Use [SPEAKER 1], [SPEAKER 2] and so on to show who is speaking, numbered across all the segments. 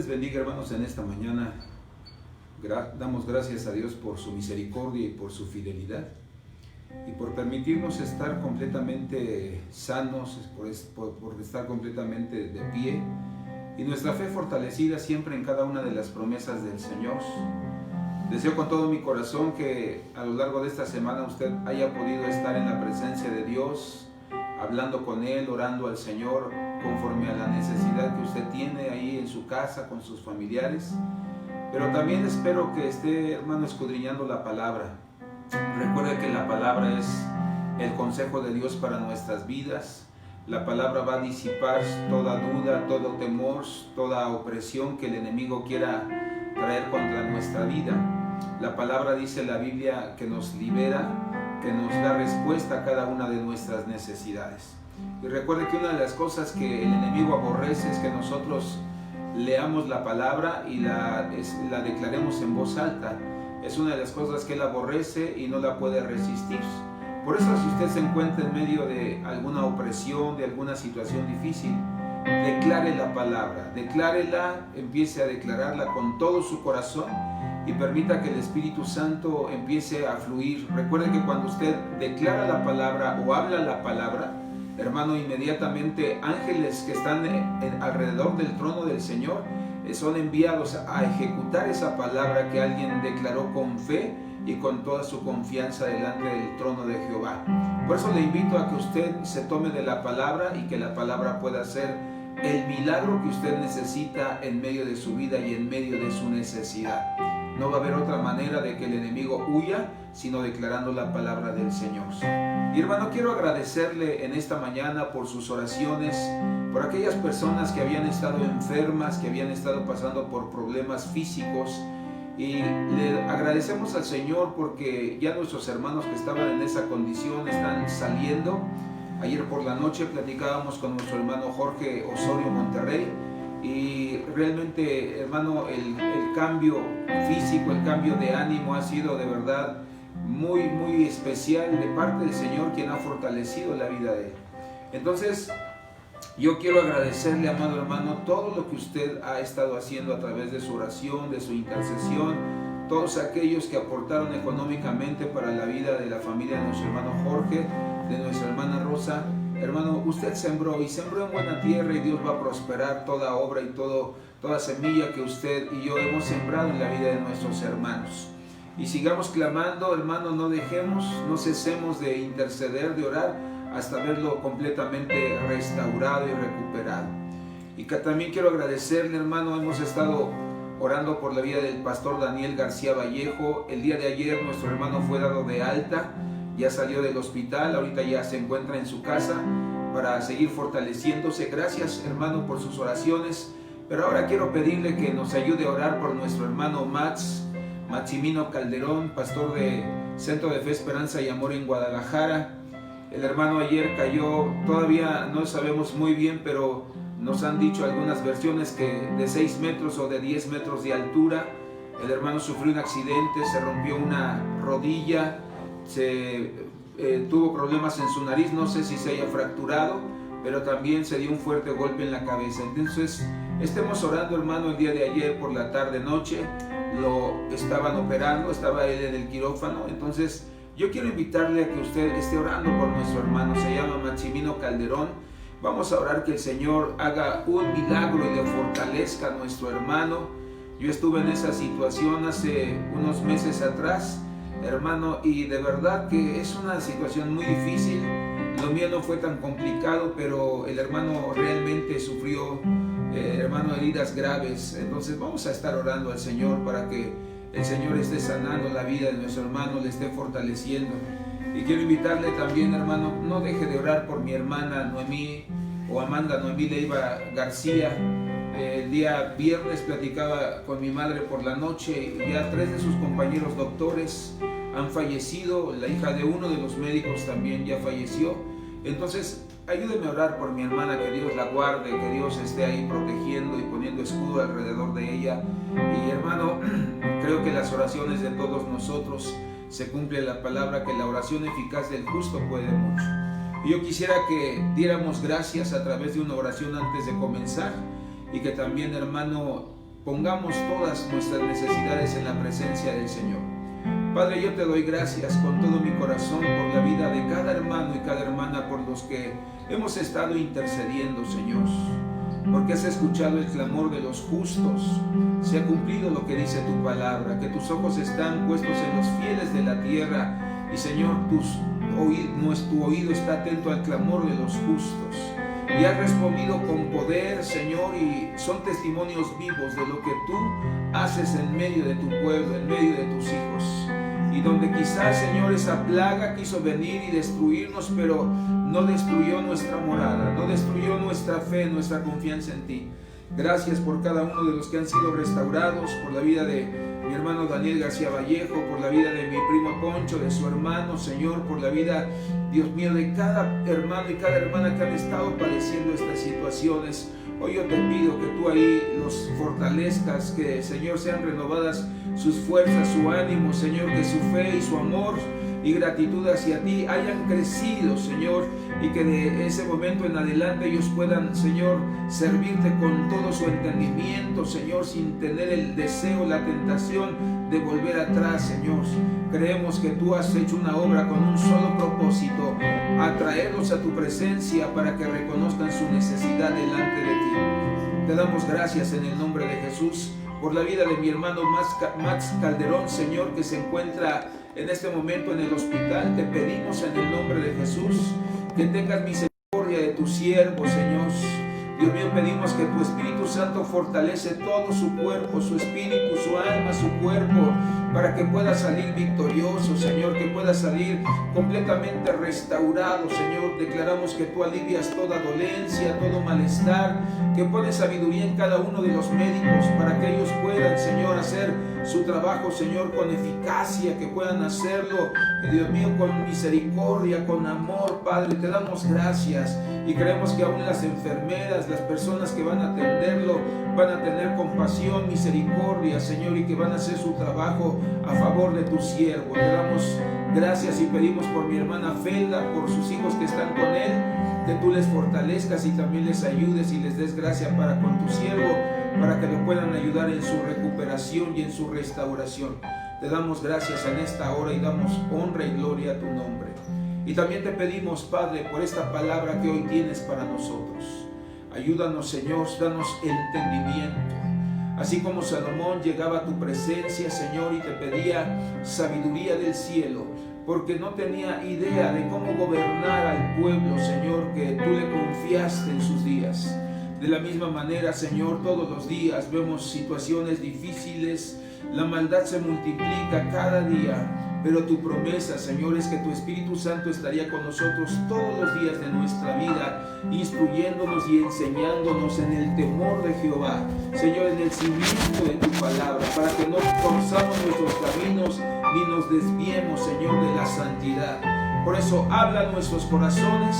[SPEAKER 1] les bendiga, hermanos, en esta mañana. Damos gracias a Dios por su misericordia y por su fidelidad y por permitirnos estar completamente sanos, por estar completamente de pie y nuestra fe fortalecida siempre en cada una de las promesas del Señor. Deseo con todo mi corazón que a lo largo de esta semana usted haya podido estar en la presencia de Dios, hablando con Él, orando al Señor conforme a la necesidad que usted tiene ahí en su casa con sus familiares. Pero también espero que esté, hermano, escudriñando la palabra. Recuerde que la palabra es el consejo de Dios para nuestras vidas. La palabra va a disipar toda duda, todo temor, toda opresión que el enemigo quiera traer contra nuestra vida. La palabra dice la Biblia que nos libera, que nos da respuesta a cada una de nuestras necesidades. Y recuerde que una de las cosas que el enemigo aborrece es que nosotros leamos la palabra y la declaremos en voz alta. Es una de las cosas que él aborrece y no la puede resistir. Por eso, si usted se encuentra en medio de alguna opresión, de alguna situación difícil, declare la palabra, declárela, empiece a declararla con todo su corazón y permita que el Espíritu Santo empiece a fluir. Recuerde que cuando usted declara la palabra o habla la palabra, hermano, inmediatamente ángeles que están alrededor del trono del Señor son enviados a ejecutar esa palabra que alguien declaró con fe y con toda su confianza delante del trono de Jehová. Por eso le invito a que usted se tome de la palabra y que la palabra pueda ser el milagro que usted necesita en medio de su vida y en medio de su necesidad. No va a haber otra manera de que el enemigo huya, sino declarando la palabra del Señor. Y hermano, quiero agradecerle en esta mañana por sus oraciones, por aquellas personas que habían estado enfermas, que habían estado pasando por problemas físicos. Y le agradecemos al Señor porque ya nuestros hermanos que estaban en esa condición están saliendo. Ayer por la noche platicábamos con nuestro hermano Jorge Osorio Monterrey. Y realmente, hermano, el cambio físico, el cambio de ánimo ha sido de verdad muy, muy especial de parte del Señor, quien ha fortalecido la vida de él. Entonces, yo quiero agradecerle, amado hermano, todo lo que usted ha estado haciendo a través de su oración, de su intercesión, todos aquellos que aportaron económicamente para la vida de la familia de nuestro hermano Jorge, de nuestra hermana Rosa. Hermano, usted sembró y sembró en buena tierra y Dios va a prosperar toda obra y toda semilla que usted y yo hemos sembrado en la vida de nuestros hermanos. Y sigamos clamando, hermano, no dejemos, no cesemos de interceder, de orar, hasta verlo completamente restaurado y recuperado. Y que también quiero agradecerle, hermano, hemos estado orando por la vida del pastor Daniel García Vallejo. El día de ayer nuestro hermano fue dado de alta. Ya salió del hospital, ahorita ya se encuentra en su casa para seguir fortaleciéndose. Gracias, hermano, por sus oraciones. Pero ahora quiero pedirle que nos ayude a orar por nuestro hermano Maximino Calderón, pastor de Centro de Fe, Esperanza y Amor en Guadalajara. El hermano ayer cayó, todavía no sabemos muy bien, pero nos han dicho algunas versiones que de 6 metros o de 10 metros de altura. El hermano sufrió un accidente, se rompió una rodilla, tuvo problemas en su nariz, no sé si se haya fracturado, pero también se dio un fuerte golpe en la cabeza. Entonces, estemos orando, hermano. El día de ayer por la tarde-noche lo estaban operando, estaba él en el quirófano. Entonces, yo quiero invitarle a que usted esté orando por nuestro hermano, se llama Maximino Calderón. Vamos a orar que el Señor haga un milagro y le fortalezca a nuestro hermano. Yo estuve en esa situación hace unos meses atrás, hermano, y de verdad que es una situación muy difícil. Lo mío no fue tan complicado, pero el hermano realmente sufrió, hermano, heridas graves. Entonces vamos a estar orando al Señor para que el Señor esté sanando la vida de nuestro hermano, le esté fortaleciendo. Y quiero invitarle también, hermano, no deje de orar por mi hermana Noemí o Amanda Noemí Leiva García. El día viernes platicaba con mi madre por la noche y ya 3 de sus compañeros doctores han fallecido. La hija de uno de los médicos también ya falleció. Entonces, ayúdeme a orar por mi hermana, que Dios la guarde, que Dios esté ahí protegiendo y poniendo escudo alrededor de ella. Y hermano, creo que las oraciones de todos nosotros se cumple la palabra que la oración eficaz del justo puede mucho. Y yo quisiera que diéramos gracias a través de una oración antes de comenzar, y que también, hermano, pongamos todas nuestras necesidades en la presencia del Señor. Padre, yo te doy gracias con todo mi corazón por la vida de cada hermano y cada hermana, por los que hemos estado intercediendo, Señor, porque has escuchado el clamor de los justos. Se ha cumplido lo que dice tu palabra, que tus ojos están puestos en los fieles de la tierra, y Señor, tu oído está atento al clamor de los justos, y has respondido con poder, Señor, y son testimonios vivos de lo que tú haces en medio de tu pueblo, en medio de tus hijos. Y donde quizás, Señor, esa plaga quiso venir y destruirnos, pero no destruyó nuestra morada, no destruyó nuestra fe, nuestra confianza en ti. Gracias por cada uno de los que han sido restaurados, por la vida de mi hermano Daniel García Vallejo, por la vida de mi primo Poncho, de su hermano, Señor, por la vida, Dios mío, de cada hermano y cada hermana que han estado padeciendo estas situaciones. Hoy yo te pido que tú ahí los fortalezcas, que, Señor, sean renovadas sus fuerzas, su ánimo, Señor, que su fe y su amor y gratitud hacia ti hayan crecido, Señor, y que de ese momento en adelante ellos puedan, Señor, servirte con todo su entendimiento, Señor, sin tener el deseo, la tentación de volver atrás, Señor. Creemos que tú has hecho una obra con un solo propósito: atraerlos a tu presencia para que reconozcan su necesidad delante de ti. Te damos gracias en el nombre de Jesús por la vida de mi hermano Max Calderón, Señor, que se encuentra en este momento en el hospital. Te pedimos en el nombre de Jesús que tengas misericordia de tu siervo, Señor. Dios mío, pedimos que tu Espíritu Santo fortalece todo su cuerpo, su espíritu, su alma, su cuerpo, para que pueda salir victorioso, Señor, que pueda salir completamente restaurado, Señor. Declaramos que tú alivias toda dolencia, todo malestar, que pones sabiduría en cada uno de los médicos para que ellos puedan, Señor, hacer su trabajo, Señor, con eficacia, que puedan hacerlo, Dios mío, con misericordia, con amor, Padre. Te damos gracias y creemos que aún las enfermeras, las personas que van a atenderlo, van a tener compasión, misericordia, Señor, y que van a hacer su trabajo a favor de tu siervo. Te damos gracias y pedimos por mi hermana Felda, por sus hijos que están con él, que tú les fortalezcas y también les ayudes y les des gracia para con tu siervo, para que lo puedan ayudar en su recuperación y en su restauración. Te damos gracias en esta hora y damos honra y gloria a tu nombre. Y también te pedimos, Padre, por esta palabra que hoy tienes para nosotros. Ayúdanos, Señor, danos entendimiento. Así como Salomón llegaba a tu presencia, Señor, y te pedía sabiduría del cielo, porque no tenía idea de cómo gobernar al pueblo, Señor, que tú le confiaste en sus días. De la misma manera, Señor, todos los días vemos situaciones difíciles, la maldad se multiplica cada día, pero tu promesa, Señor, es que tu Espíritu Santo estaría con nosotros todos los días de nuestra vida, instruyéndonos y enseñándonos en el temor de Jehová, Señor, en el cimiento de tu palabra, para que no torzamos nuestros caminos ni nos desviemos, Señor, de la santidad. Por eso habla a nuestros corazones,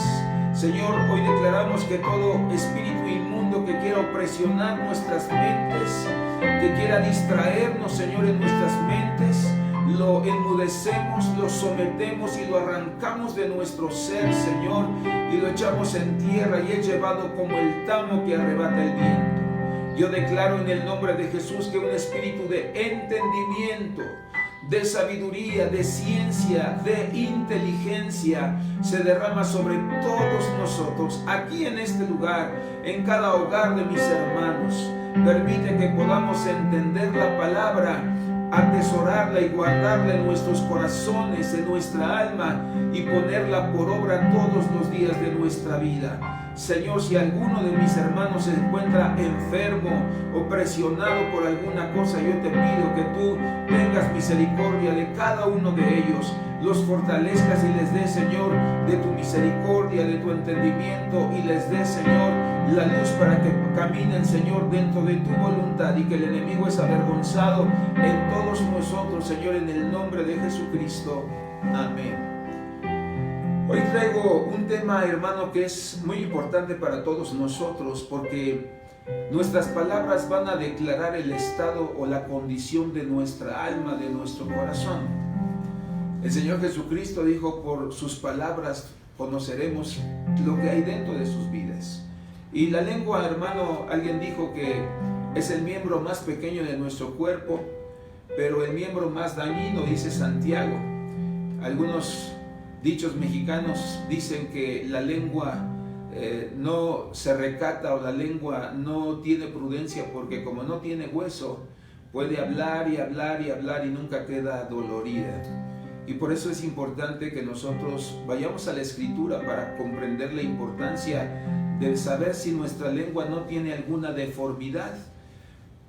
[SPEAKER 1] Señor. Hoy declaramos que todo espíritu inmundo que quiera opresionar nuestras mentes, que quiera distraernos, Señor, en nuestras mentes, lo enmudecemos, lo sometemos y lo arrancamos de nuestro ser, Señor, y lo echamos en tierra y es llevado como el tamo que arrebata el viento. Yo declaro en el nombre de Jesús que un espíritu de entendimiento, de sabiduría, de ciencia, de inteligencia se derrama sobre todos nosotros, aquí en este lugar, en cada hogar de mis hermanos. Permite que podamos entender la palabra, atesorarla y guardarla en nuestros corazones, en nuestra alma, y ponerla por obra todos los días de nuestra vida. Señor, si alguno de mis hermanos se encuentra enfermo o presionado por alguna cosa, yo te pido que tú tengas misericordia de cada uno de ellos, los fortalezcas y les des, Señor, de tu misericordia, de tu entendimiento, y les des, Señor, la luz para que caminen, Señor, dentro de tu voluntad, y que el enemigo es avergonzado en todos nosotros, Señor, en el nombre de Jesucristo. Amén. Hoy traigo un tema, hermano, que es muy importante para todos nosotros, porque nuestras palabras van a declarar el estado o la condición de nuestra alma, de nuestro corazón. El Señor Jesucristo dijo: por sus palabras conoceremos lo que hay dentro de sus vidas. Y la lengua, hermano, alguien dijo que es el miembro más pequeño de nuestro cuerpo, pero el miembro más dañino, dice Santiago. Algunos dichos mexicanos dicen que la lengua no se recata, o la lengua no tiene prudencia, porque como no tiene hueso, puede hablar y hablar y hablar y nunca queda dolorida. Y por eso es importante que nosotros vayamos a la Escritura para comprender la importancia de saber si nuestra lengua no tiene alguna deformidad.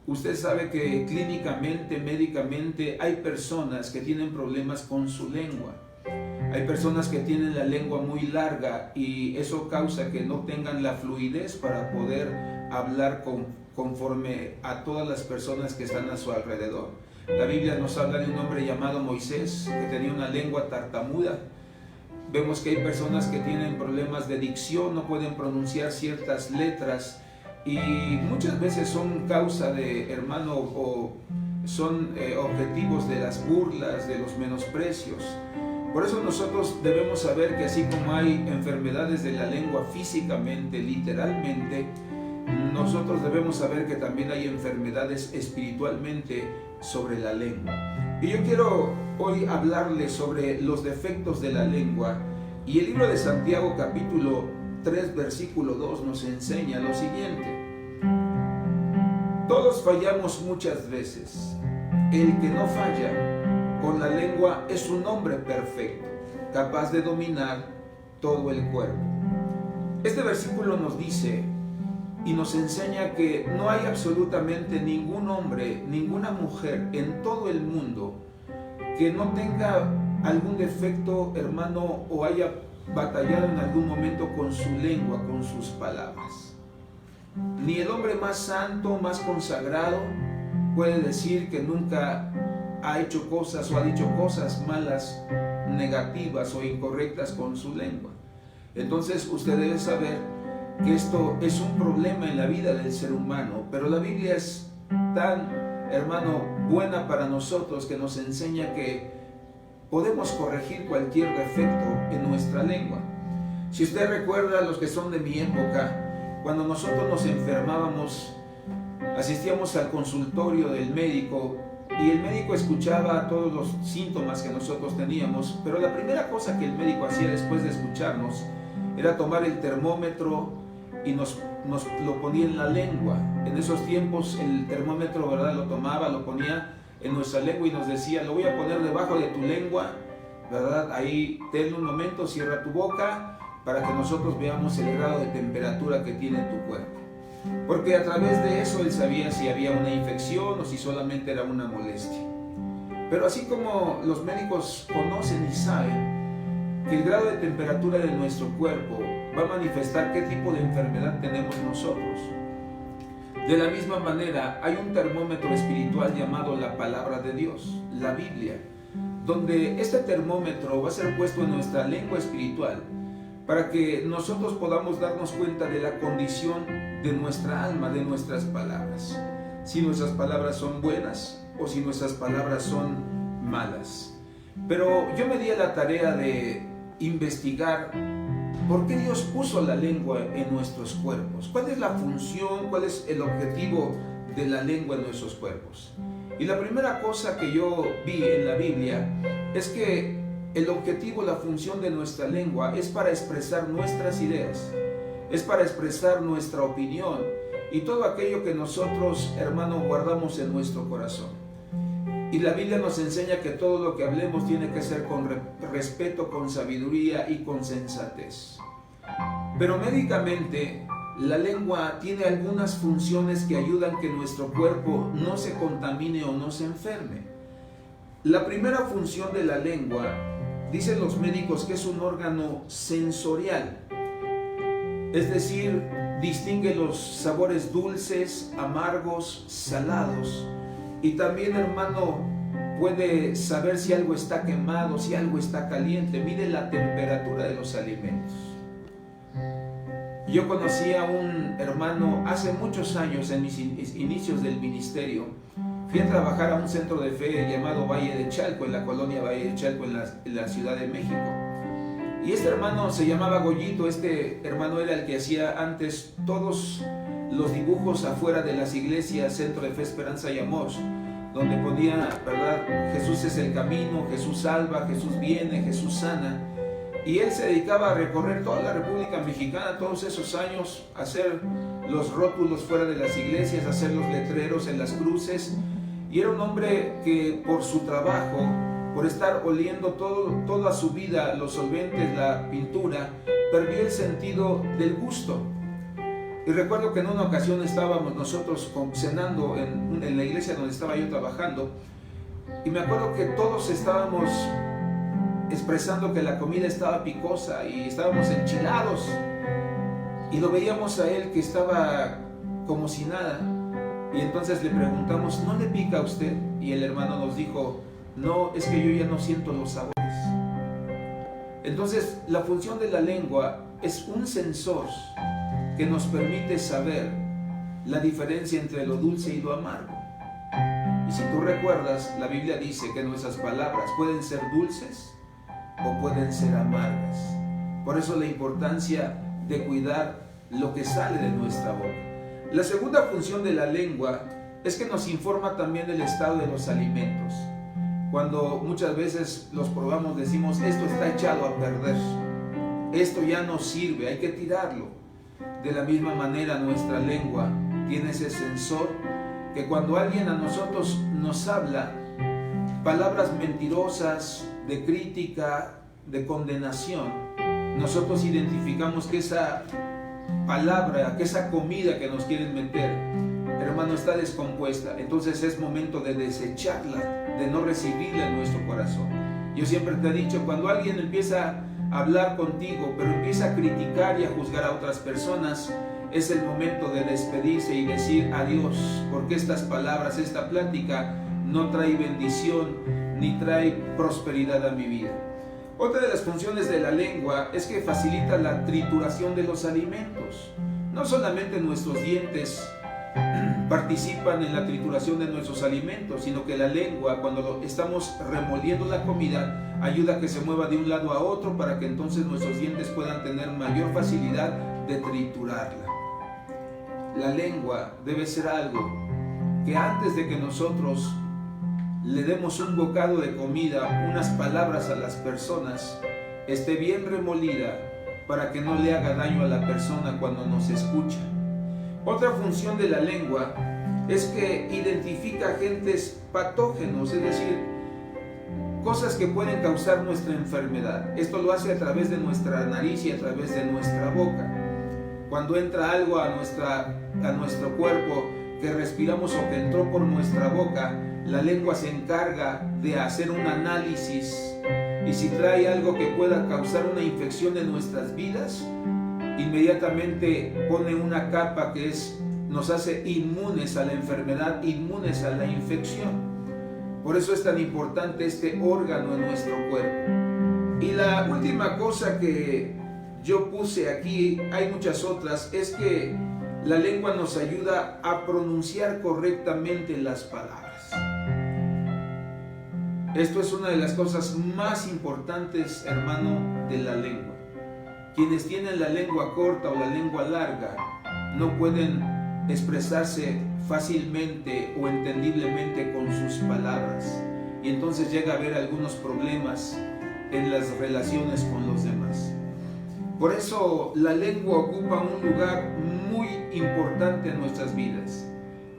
[SPEAKER 1] Usted sabe que clínicamente, médicamente, hay personas que tienen problemas con su lengua. Hay personas que tienen la lengua muy larga y eso causa que no tengan la fluidez para poder hablar conforme a todas las personas que están a su alrededor. La Biblia nos habla de un hombre llamado Moisés que tenía una lengua tartamuda. Vemos que hay personas que tienen problemas de dicción, no pueden pronunciar ciertas letras y muchas veces son causa de, hermano, o son objetivos de las burlas, de los menosprecios. Por eso nosotros debemos saber que así como hay enfermedades de la lengua físicamente, literalmente, nosotros debemos saber que también hay enfermedades espiritualmente sobre la lengua. Y yo quiero hoy hablarles sobre los defectos de la lengua. Y el libro de Santiago capítulo 3 versículo 2 nos enseña lo siguiente: todos fallamos muchas veces. El que no falla con la lengua es un hombre perfecto, capaz de dominar todo el cuerpo. Este versículo nos dice y nos enseña que no hay absolutamente ningún hombre, ninguna mujer en todo el mundo que no tenga algún defecto, hermano, o haya batallado en algún momento con su lengua, con sus palabras. Ni el hombre más santo, más consagrado, puede decir que nunca ha hecho cosas o ha dicho cosas malas, negativas o incorrectas con su lengua. Entonces usted debe saber que esto es un problema en la vida del ser humano, pero la Biblia es tan, hermano, buena para nosotros que nos enseña que podemos corregir cualquier defecto en nuestra lengua. Si usted recuerda, los que son de mi época, cuando nosotros nos enfermábamos, asistíamos al consultorio del médico y el médico escuchaba todos los síntomas que nosotros teníamos, pero la primera cosa que el médico hacía después de escucharnos era tomar el termómetro y nos lo ponía en la lengua. En esos tiempos el termómetro, ¿verdad?, lo tomaba, lo ponía en nuestra lengua y nos decía: lo voy a poner debajo de tu lengua, ¿verdad? Ahí ten un momento, cierra tu boca para que nosotros veamos el grado de temperatura que tiene tu cuerpo. Porque a través de eso él sabía si había una infección o si solamente era una molestia. Pero así como los médicos conocen y saben que el grado de temperatura de nuestro cuerpo va a manifestar qué tipo de enfermedad tenemos nosotros, de la misma manera hay un termómetro espiritual llamado la palabra de Dios, la Biblia, donde este termómetro va a ser puesto en nuestra lengua espiritual para que nosotros podamos darnos cuenta de la condición de nuestra alma, de nuestras palabras. Si nuestras palabras son buenas o si nuestras palabras son malas. Pero yo me di a la tarea de investigar por qué Dios puso la lengua en nuestros cuerpos. ¿Cuál es la función, cuál es el objetivo de la lengua en nuestros cuerpos? Y la primera cosa que yo vi en la Biblia es que el objetivo, la función de nuestra lengua es para expresar nuestras ideas, es para expresar nuestra opinión y todo aquello que nosotros, hermanos, guardamos en nuestro corazón. Y la Biblia nos enseña que todo lo que hablemos tiene que ser con respeto, con sabiduría y con sensatez. Pero médicamente, la lengua tiene algunas funciones que ayudan que nuestro cuerpo no se contamine o no se enferme. La primera función de la lengua, dicen los médicos, que es un órgano sensorial. Es decir, distingue los sabores dulces, amargos, salados. Y también, hermano, puede saber si algo está quemado, si algo está caliente. Mide la temperatura de los alimentos. Yo conocí a un hermano hace muchos años, en mis inicios del ministerio. Fui a trabajar a un centro de fe llamado Valle de Chalco, en la colonia Valle de Chalco, en la Ciudad de México. Y este hermano se llamaba Goyito. Este hermano era el que hacía antes todos los dibujos afuera de las iglesias, Centro de Fe, Esperanza y Amor, donde ponía, ¿verdad? Jesús es el camino, Jesús salva, Jesús viene, Jesús sana. Y él se dedicaba a recorrer toda la República Mexicana todos esos años, a hacer los rótulos fuera de las iglesias, a hacer los letreros en las cruces. Y era un hombre que por su trabajo, por estar oliendo toda su vida los solventes, la pintura, perdió el sentido del gusto. Y recuerdo que en una ocasión estábamos nosotros cenando en la iglesia donde estaba yo trabajando, y me acuerdo que todos estábamos expresando que la comida estaba picosa y estábamos enchilados, y lo veíamos a él que estaba como si nada, y entonces le preguntamos, ¿no le pica a usted? Y el hermano nos dijo, no, es que yo ya no siento los sabores. Entonces la función de la lengua es un sensor que nos permite saber la diferencia entre lo dulce y lo amargo. Y si tú recuerdas, la Biblia dice que nuestras palabras pueden ser dulces o pueden ser amargas. Por eso la importancia de cuidar lo que sale de nuestra boca. La segunda función de la lengua es que nos informa también del estado de los alimentos. Cuando muchas veces los probamos, decimos, esto está echado a perder, esto ya no sirve, hay que tirarlo. De la misma manera, nuestra lengua tiene ese sensor que cuando alguien a nosotros nos habla palabras mentirosas, de crítica, de condenación, nosotros identificamos que esa palabra, que esa comida que nos quieren meter, hermano, está descompuesta. Entonces es momento de desecharla, de no recibirla en nuestro corazón. Yo siempre te he dicho, cuando alguien empieza a hablar contigo, pero empieza a criticar y a juzgar a otras personas, es el momento de despedirse y decir adiós, porque estas palabras, esta plática no trae bendición ni trae prosperidad a mi vida. Otra de las funciones de la lengua es que facilita la trituración de los alimentos. No solamente nuestros dientes participan en la trituración de nuestros alimentos, sino que la lengua, cuando estamos remoliendo la comida, ayuda a que se mueva de un lado a otro para que entonces nuestros dientes puedan tener mayor facilidad de triturarla. La lengua debe ser algo que antes de que nosotros le demos un bocado de comida, unas palabras a las personas, esté bien remolida para que no le haga daño a la persona cuando nos escucha. Otra función de la lengua es que identifica agentes patógenos, es decir, cosas que pueden causar nuestra enfermedad. Esto lo hace a través de nuestra nariz y a través de nuestra boca. Cuando entra algo a nuestro cuerpo que respiramos o que entró por nuestra boca, la lengua se encarga de hacer un análisis, y si trae algo que pueda causar una infección en nuestras vidas, inmediatamente pone una capa que nos hace inmunes a la enfermedad, inmunes a la infección. Por eso es tan importante este órgano en nuestro cuerpo. Y la última cosa que yo puse aquí, hay muchas otras, es que la lengua nos ayuda a pronunciar correctamente las palabras. Esto es una de las cosas más importantes, hermano, de la lengua. Quienes tienen la lengua corta o la lengua larga no pueden expresarse fácilmente o entendiblemente con sus palabras, y entonces llega a haber algunos problemas en las relaciones con los demás. Por eso la lengua ocupa un lugar muy importante en nuestras vidas.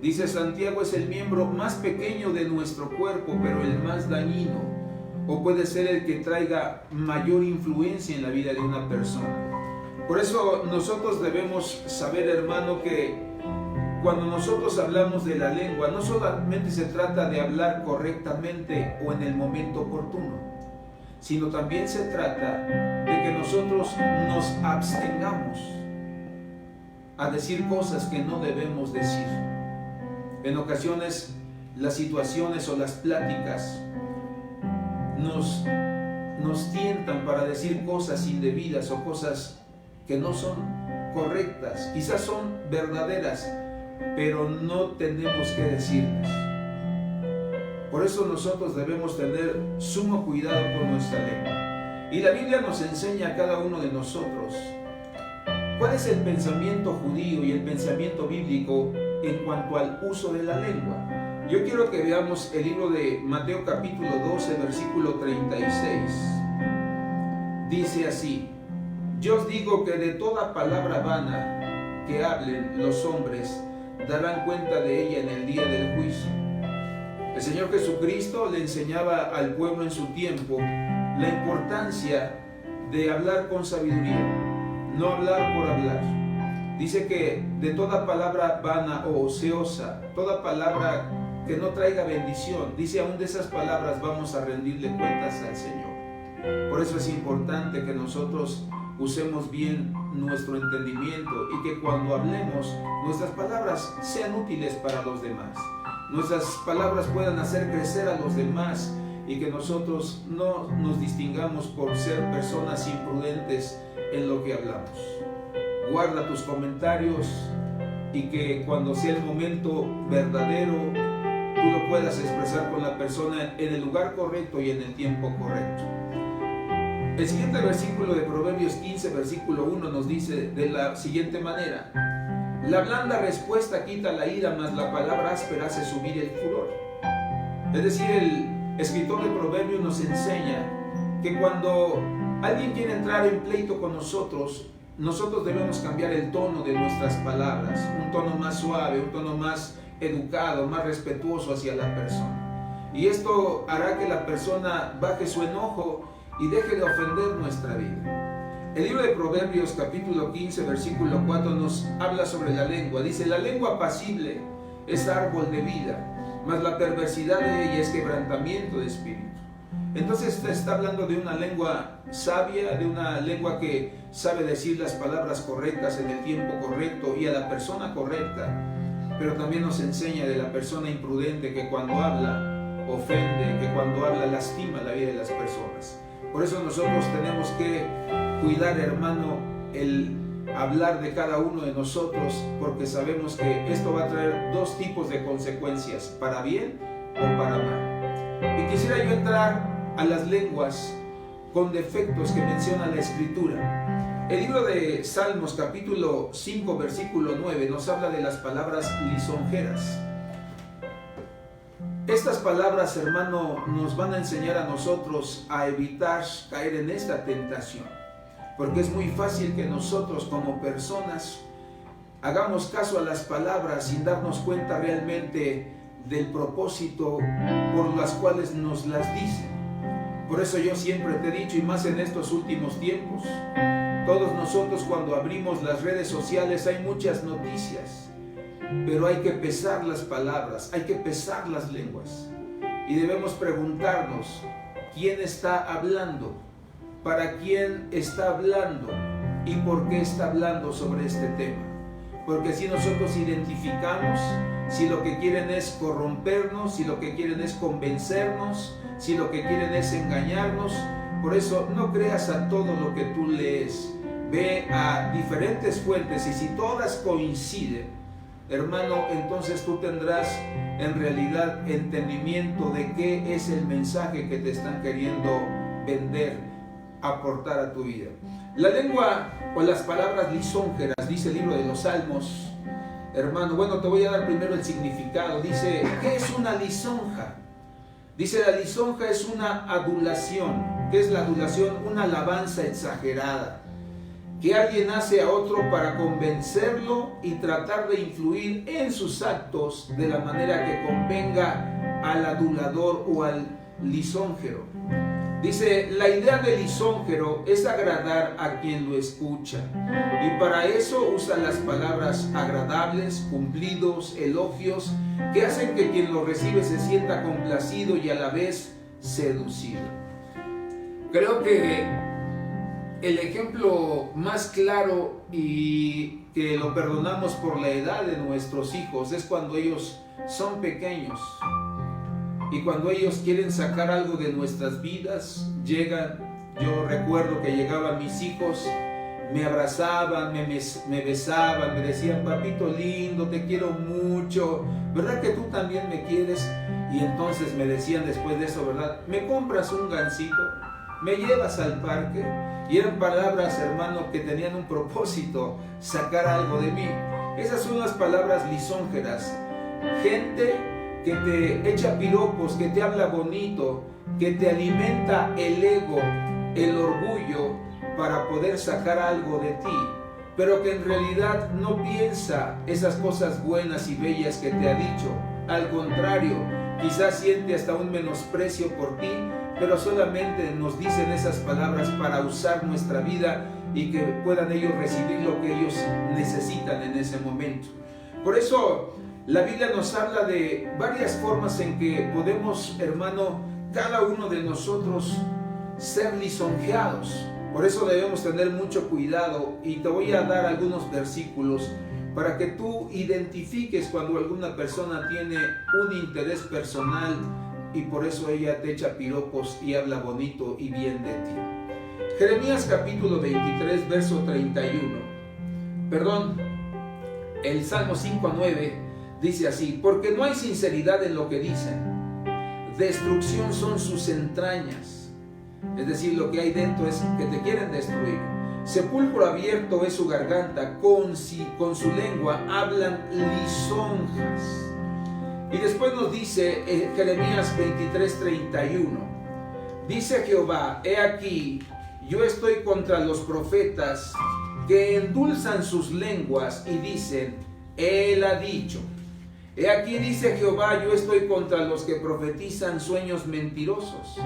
[SPEAKER 1] Dice Santiago, es el miembro más pequeño de nuestro cuerpo, pero el más dañino, o puede ser el que traiga mayor influencia en la vida de una persona. Por eso nosotros debemos saber, hermano, que cuando nosotros hablamos de la lengua, no solamente se trata de hablar correctamente o en el momento oportuno, sino también se trata de que nosotros nos abstengamos a decir cosas que no debemos decir. En ocasiones las situaciones o las pláticas nos tientan para decir cosas indebidas o cosas que no son correctas, quizás son verdaderas, pero no tenemos que decirlas. Por eso nosotros debemos tener sumo cuidado con nuestra lengua. Y la Biblia nos enseña a cada uno de nosotros ¿Cuál es el pensamiento judío y el pensamiento bíblico en cuanto al uso de la lengua? Yo quiero que veamos el libro de Mateo capítulo 12, versículo 36. Dice así: yo os digo que de toda palabra vana que hablen los hombres, darán cuenta de ella en el día del juicio. El Señor Jesucristo le enseñaba al pueblo en su tiempo la importancia de hablar con sabiduría, no hablar por hablar. Dice que de toda palabra vana o ociosa, toda palabra que no traiga bendición, dice, aún de esas palabras vamos a rendirle cuentas al Señor. Por eso es importante que nosotros usemos bien nuestro entendimiento y que cuando hablemos, nuestras palabras sean útiles para los demás. Nuestras palabras puedan hacer crecer a los demás y que nosotros no nos distingamos por ser personas imprudentes en lo que hablamos. Guarda tus comentarios y que cuando sea el momento verdadero, tú lo puedas expresar con la persona en el lugar correcto y en el tiempo correcto. El siguiente versículo de Proverbios 15, versículo 1 nos dice de la siguiente manera: la blanda respuesta quita la ira, mas la palabra áspera hace subir el furor. Es decir, el escritor de Proverbios nos enseña que cuando alguien quiere entrar en pleito con nosotros debemos cambiar el tono de nuestras palabras, un tono más suave, un tono más educado, más respetuoso hacia la persona. Y esto hará que la persona baje su enojo y deje de ofender nuestra vida. El libro de Proverbios capítulo 15 versículo 4 nos habla sobre la lengua. Dice: la lengua apacible es árbol de vida, mas la perversidad de ella es quebrantamiento de espíritu. Entonces está hablando de una lengua sabia, de una lengua que sabe decir las palabras correctas en el tiempo correcto y a la persona correcta, pero también nos enseña de la persona imprudente que cuando habla ofende, que cuando habla lastima la vida de las personas. Por eso nosotros tenemos que cuidar, hermano, el hablar de cada uno de nosotros, porque sabemos que esto va a traer dos tipos de consecuencias, para bien o para mal. Y quisiera yo entrar a las lenguas con defectos que menciona la Escritura. El libro de Salmos capítulo 5 versículo 9 nos habla de las palabras lisonjeras. Estas palabras, hermano, nos van a enseñar a nosotros a evitar caer en esta tentación, porque es muy fácil que nosotros como personas hagamos caso a las palabras sin darnos cuenta realmente del propósito por las cuales nos las dicen. Por eso yo siempre te he dicho, y más en estos últimos tiempos, todos nosotros cuando abrimos las redes sociales hay muchas noticias, pero hay que pesar las palabras, hay que pesar las lenguas. Y debemos preguntarnos, ¿quién está hablando? ¿Para quién está hablando? ¿Y por qué está hablando sobre este tema? Porque si nosotros identificamos si lo que quieren es corrompernos, si lo que quieren es convencernos, si lo que quieren es engañarnos. Por eso no creas a todo lo que tú lees. Ve a diferentes fuentes y si todas coinciden, hermano, entonces tú tendrás en realidad entendimiento de qué es el mensaje que te están queriendo vender, aportar a tu vida. La lengua o las palabras lisonjeras, dice el libro de los Salmos, hermano, bueno, te voy a dar primero el significado. Dice, ¿qué es una lisonja? Dice, la lisonja es una adulación. ¿Qué es la adulación? Una alabanza exagerada que alguien hace a otro para convencerlo y tratar de influir en sus actos de la manera que convenga al adulador o al lisonjero. Dice, la idea del lisonjero es agradar a quien lo escucha, y para eso usa las palabras agradables, cumplidos, elogios, que hacen que quien lo recibe se sienta complacido y a la vez seducido. Creo que el ejemplo más claro y que lo perdonamos por la edad de nuestros hijos es cuando ellos son pequeños. Y cuando ellos quieren sacar algo de nuestras vidas, llegan. Yo recuerdo que llegaban mis hijos, me abrazaban, me besaban, me decían, papito lindo, te quiero mucho, ¿verdad que tú también me quieres? Y entonces me decían después de eso, ¿verdad? ¿Me compras un gansito? ¿Me llevas al parque? Y eran palabras, hermano, que tenían un propósito, sacar algo de mí. Esas son las palabras lisonjeras. Gente que te echa piropos, que te habla bonito, que te alimenta el ego, el orgullo, para poder sacar algo de ti, pero que en realidad no piensa esas cosas buenas y bellas que te ha dicho. Al contrario, quizás siente hasta un menosprecio por ti, pero solamente nos dicen esas palabras para usar nuestra vida y que puedan ellos recibir lo que ellos necesitan en ese momento. Por eso la Biblia nos habla de varias formas en que podemos, hermano, cada uno de nosotros ser lisonjeados. Por eso debemos tener mucho cuidado, y te voy a dar algunos versículos para que tú identifiques cuando alguna persona tiene un interés personal y por eso ella te echa piropos y habla bonito y bien de ti. Jeremías capítulo 23, verso 31. El Salmo 5:9 dice así: porque no hay sinceridad en lo que dicen, destrucción son sus entrañas. Es decir, lo que hay dentro es que te quieren destruir. Sepulcro abierto es su garganta, con su lengua hablan lisonjas. Y después nos dice Jeremías 23:31, dice Jehová: he aquí, yo estoy contra los profetas que endulzan sus lenguas y dicen, él ha dicho. He aquí, dice Jehová, yo estoy contra los que profetizan sueños mentirosos,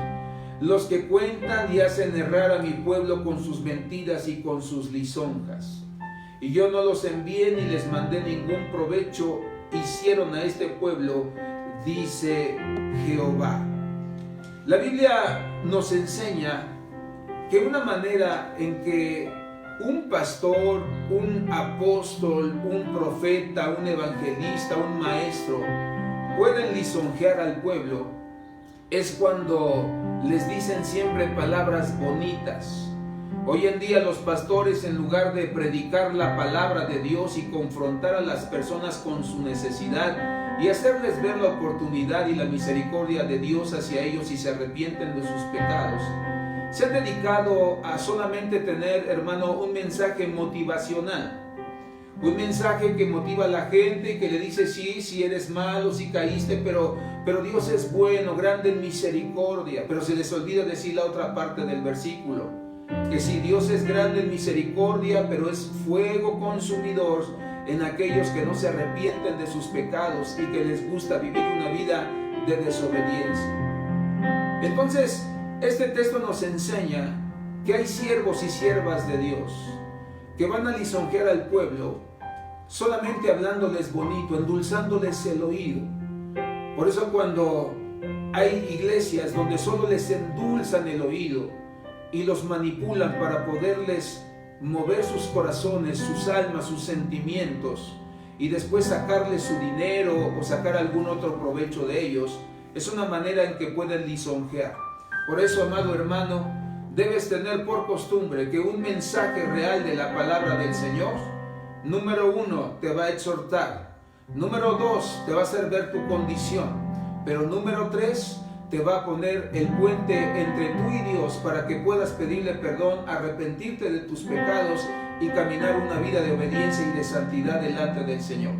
[SPEAKER 1] los que cuentan y hacen errar a mi pueblo con sus mentiras y con sus lisonjas. Y yo no los envié ni les mandé ningún provecho, hicieron a este pueblo, dice Jehová. La Biblia nos enseña que una manera en que un pastor, un apóstol, un profeta, un evangelista, un maestro pueden lisonjear al pueblo es cuando les dicen siempre palabras bonitas. Hoy en día los pastores, en lugar de predicar la palabra de Dios y confrontar a las personas con su necesidad y hacerles ver la oportunidad y la misericordia de Dios hacia ellos y se arrepienten de sus pecados, se han dedicado a solamente tener, hermano, un mensaje motivacional. Un mensaje que motiva a la gente, que le dice, sí, si eres malo, si caíste, pero Dios es bueno, grande en misericordia. Pero se les olvida decir la otra parte del versículo, que si Dios es grande en misericordia, pero es fuego consumidor en aquellos que no se arrepienten de sus pecados y que les gusta vivir una vida de desobediencia. Entonces, este texto nos enseña que hay siervos y siervas de Dios que van a lisonjear al pueblo solamente hablándoles bonito, endulzándoles el oído. Por eso cuando hay iglesias donde solo les endulzan el oído y los manipulan para poderles mover sus corazones, sus almas, sus sentimientos y después sacarles su dinero o sacar algún otro provecho de ellos, es una manera en que pueden lisonjear. Por eso, amado hermano, debes tener por costumbre que un mensaje real de la palabra del Señor, número 1, te va a exhortar. Número 2, te va a hacer ver tu condición. Pero número 3, te va a poner el puente entre tú y Dios para que puedas pedirle perdón, arrepentirte de tus pecados y caminar una vida de obediencia y de santidad delante del Señor.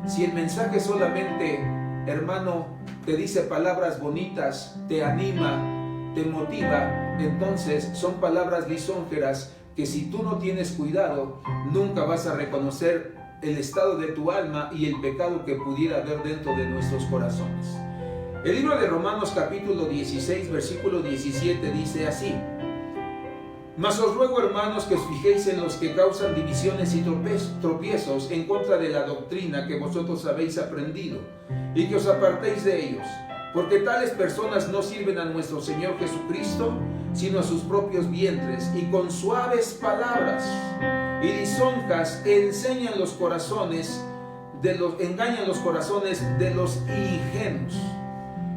[SPEAKER 1] Si el mensaje solamente, hermano, te dice palabras bonitas, te anima, te motiva, entonces son palabras lisonjeras que si tú no tienes cuidado, nunca vas a reconocer el estado de tu alma y el pecado que pudiera haber dentro de nuestros corazones. El libro de Romanos capítulo 16, versículo 17 dice así: mas os ruego, hermanos, que os fijéis en los que causan divisiones y tropiezos en contra de la doctrina que vosotros habéis aprendido, y que os apartéis de ellos, porque tales personas no sirven a nuestro Señor Jesucristo, sino a sus propios vientres, y con suaves palabras y lisonjas engañan los corazones de los ingenuos.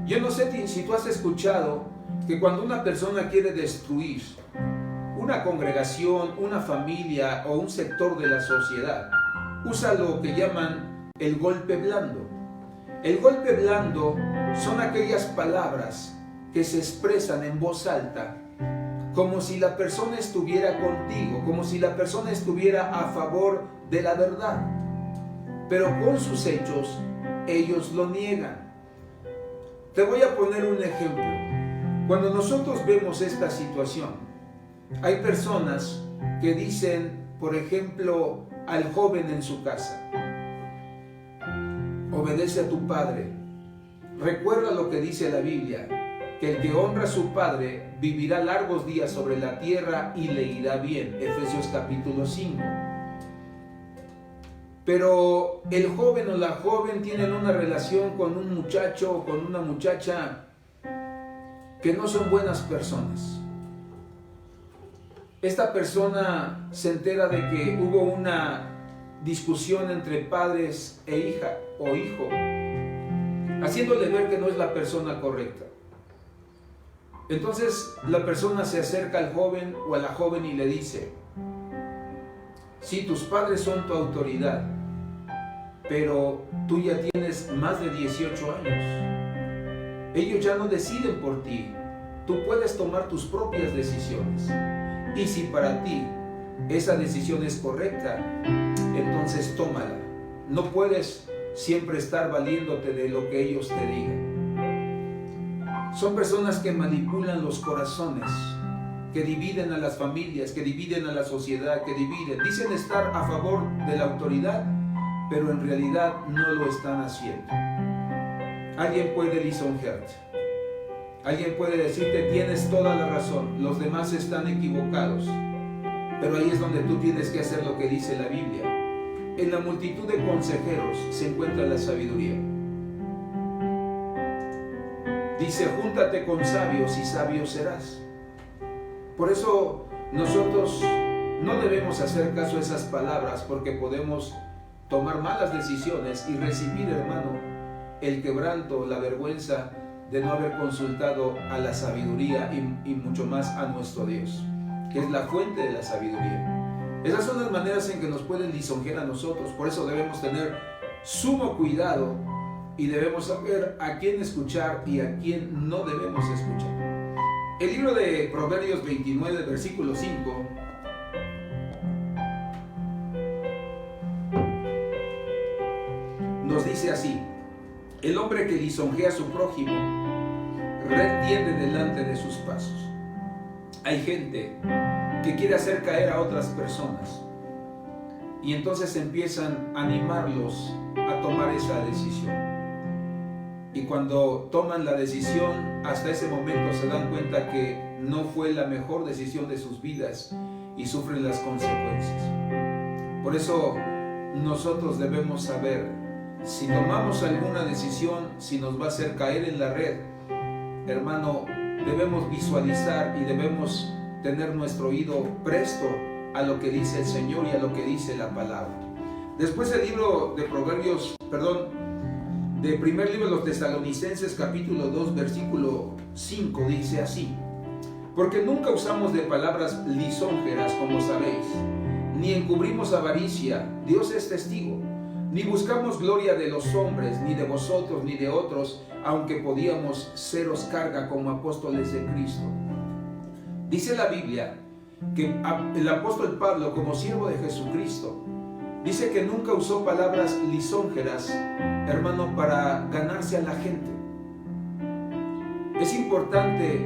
[SPEAKER 1] Yo no sé si tú has escuchado que cuando una persona quiere destruir una congregación, una familia o un sector de la sociedad, usa lo que llaman el golpe blando. El golpe blando son aquellas palabras que se expresan en voz alta como si la persona estuviera contigo, como si la persona estuviera a favor de la verdad. Pero con sus hechos, ellos lo niegan. Te voy a poner un ejemplo. Cuando nosotros vemos esta situación, hay personas que dicen, por ejemplo, al joven en su casa: obedece a tu padre. Recuerda lo que dice la Biblia, que el que honra a su padre vivirá largos días sobre la tierra y le irá bien. Efesios capítulo 5. Pero el joven o la joven tienen una relación con un muchacho o con una muchacha que no son buenas personas. Esta persona se entera de que hubo una discusión entre padres e hija o hijo, haciéndole ver que no es la persona correcta. Entonces la persona se acerca al joven o a la joven y le dice: sí, tus padres son tu autoridad, pero tú ya tienes más de 18 años. Ellos ya no deciden por ti. Tú puedes tomar tus propias decisiones. Y si para ti esa decisión es correcta, entonces tómala. No puedes siempre estar valiéndote de lo que ellos te digan. Son personas que manipulan los corazones, que dividen a las familias, que dividen a la sociedad, que dividen. Dicen estar a favor de la autoridad, pero en realidad no lo están haciendo. Alguien puede lisonjearte. Alguien puede decirte: tienes toda la razón, los demás están equivocados. Pero ahí es donde tú tienes que hacer lo que dice la Biblia. En la multitud de consejeros se encuentra la sabiduría. Dice: júntate con sabios y sabio serás. Por eso nosotros no debemos hacer caso a esas palabras, porque podemos tomar malas decisiones y recibir, hermano, el quebranto, la vergüenza de no haber consultado a la sabiduría y mucho más a nuestro Dios, que es la fuente de la sabiduría. Esas son las maneras en que nos pueden lisonjear a nosotros. Por eso debemos tener sumo cuidado y debemos saber a quién escuchar y a quién no debemos escuchar. El libro de Proverbios 29, versículo 5, nos dice así: el hombre que lisonjea a su prójimo retiene delante de sus pasos. Hay gente que quiere hacer caer a otras personas y entonces empiezan a animarlos a tomar esa decisión. Y cuando toman la decisión, hasta ese momento se dan cuenta que no fue la mejor decisión de sus vidas y sufren las consecuencias. Por eso nosotros debemos saber, si tomamos alguna decisión, si nos va a hacer caer en la red, hermano, debemos visualizar y debemos tener nuestro oído presto a lo que dice el Señor y a lo que dice la palabra. Después el libro de del primer libro de los Tesalonicenses, capítulo 2, versículo 5, dice así: porque nunca usamos de palabras lisonjeras, como sabéis, ni encubrimos avaricia, Dios es testigo, ni buscamos gloria de los hombres, ni de vosotros, ni de otros, aunque podíamos seros carga como apóstoles de Cristo. Dice la Biblia que el apóstol Pablo, como siervo de Jesucristo, dice que nunca usó palabras lisonjeras, hermano, para ganarse a la gente. Es importante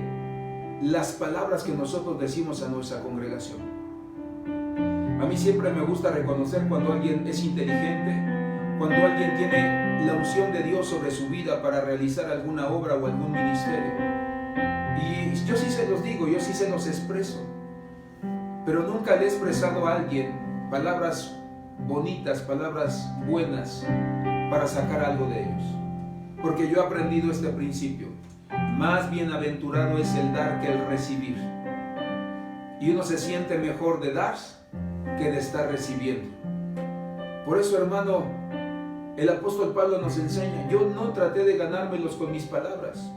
[SPEAKER 1] las palabras que nosotros decimos a nuestra congregación. A mí siempre me gusta reconocer cuando alguien es inteligente, cuando alguien tiene la unción de Dios sobre su vida para realizar alguna obra o algún ministerio. Y yo sí se los digo, yo sí se los expreso, pero nunca le he expresado a alguien palabras bonitas, palabras buenas para sacar algo de ellos, porque yo he aprendido este principio: más bienaventurado es el dar que el recibir, y uno se siente mejor de dar que de estar recibiendo. Por eso, hermano, el apóstol Pablo nos enseña: yo no traté de ganármelos con mis palabras,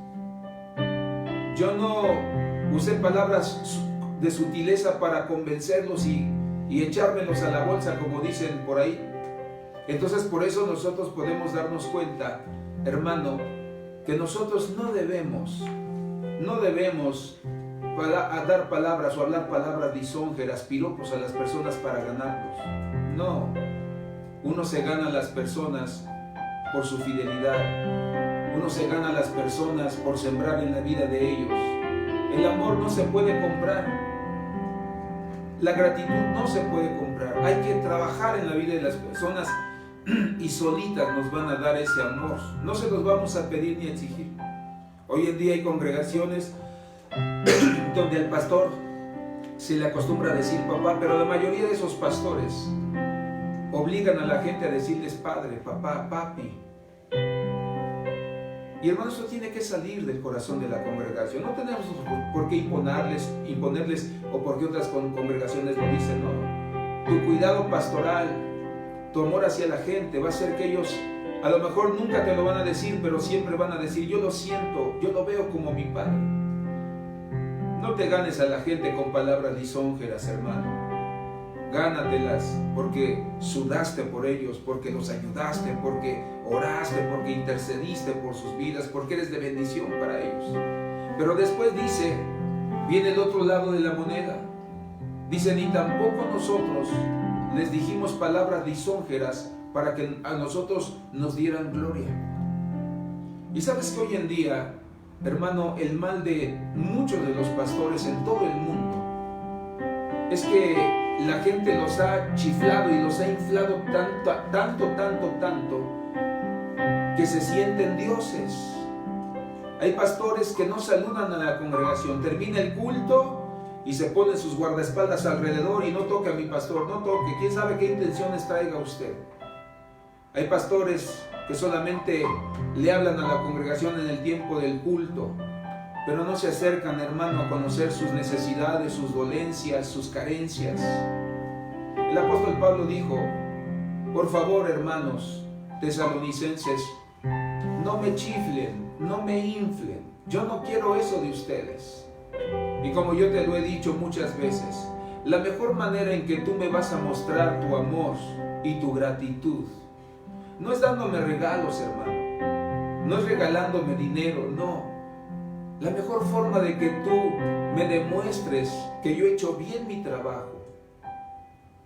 [SPEAKER 1] yo no usé palabras de sutileza para convencerlos y echármelos a la bolsa, como dicen por ahí. Entonces, por eso nosotros podemos darnos cuenta, hermano, que nosotros no debemos a dar palabras o hablar palabras lisonjeras, piropos a las personas para ganarlos. No, uno se gana a las personas por su fidelidad. Uno se gana a las personas por sembrar en la vida de ellos. El amor no se puede comprar. La gratitud no se puede comprar. Hay que trabajar en la vida de las personas y solitas nos van a dar ese amor. No se los vamos a pedir ni a exigir. Hoy en día hay congregaciones donde al pastor se le acostumbra a decir papá, pero la mayoría de esos pastores obligan a la gente a decirles padre, papá, papi. Y hermano, eso tiene que salir del corazón de la congregación. No tenemos por qué imponerles o porque otras congregaciones lo dicen, no. Tu cuidado pastoral, tu amor hacia la gente va a hacer que ellos, a lo mejor nunca te lo van a decir, pero siempre van a decir, yo lo siento, yo lo veo como mi padre. No te ganes a la gente con palabras lisonjeras, hermano. Gánatelas porque sudaste por ellos, porque los ayudaste, porque oraste, porque intercediste por sus vidas, porque eres de bendición para ellos. Pero después dice, viene el otro lado de la moneda. Dice, ni tampoco nosotros les dijimos palabras lisonjeras para que a nosotros nos dieran gloria. Y sabes que hoy en día, hermano, el mal de muchos de los pastores en todo el mundo es que la gente los ha chiflado y los ha inflado tanto, que se sienten dioses. Hay pastores que no saludan a la congregación, termina el culto y se ponen sus guardaespaldas alrededor y no toque a mi pastor, no toque, quién sabe qué intenciones traiga usted. Hay pastores que solamente le hablan a la congregación en el tiempo del culto, pero no se acercan, hermano, a conocer sus necesidades, sus dolencias, sus carencias. El apóstol Pablo dijo, por favor, hermanos tesalonicenses, no me chiflen, no me inflen, yo no quiero eso de ustedes. Y como yo te lo he dicho muchas veces, la mejor manera en que tú me vas a mostrar tu amor y tu gratitud no es dándome regalos, hermano, no es regalándome dinero, no. La mejor forma de que tú me demuestres que yo he hecho bien mi trabajo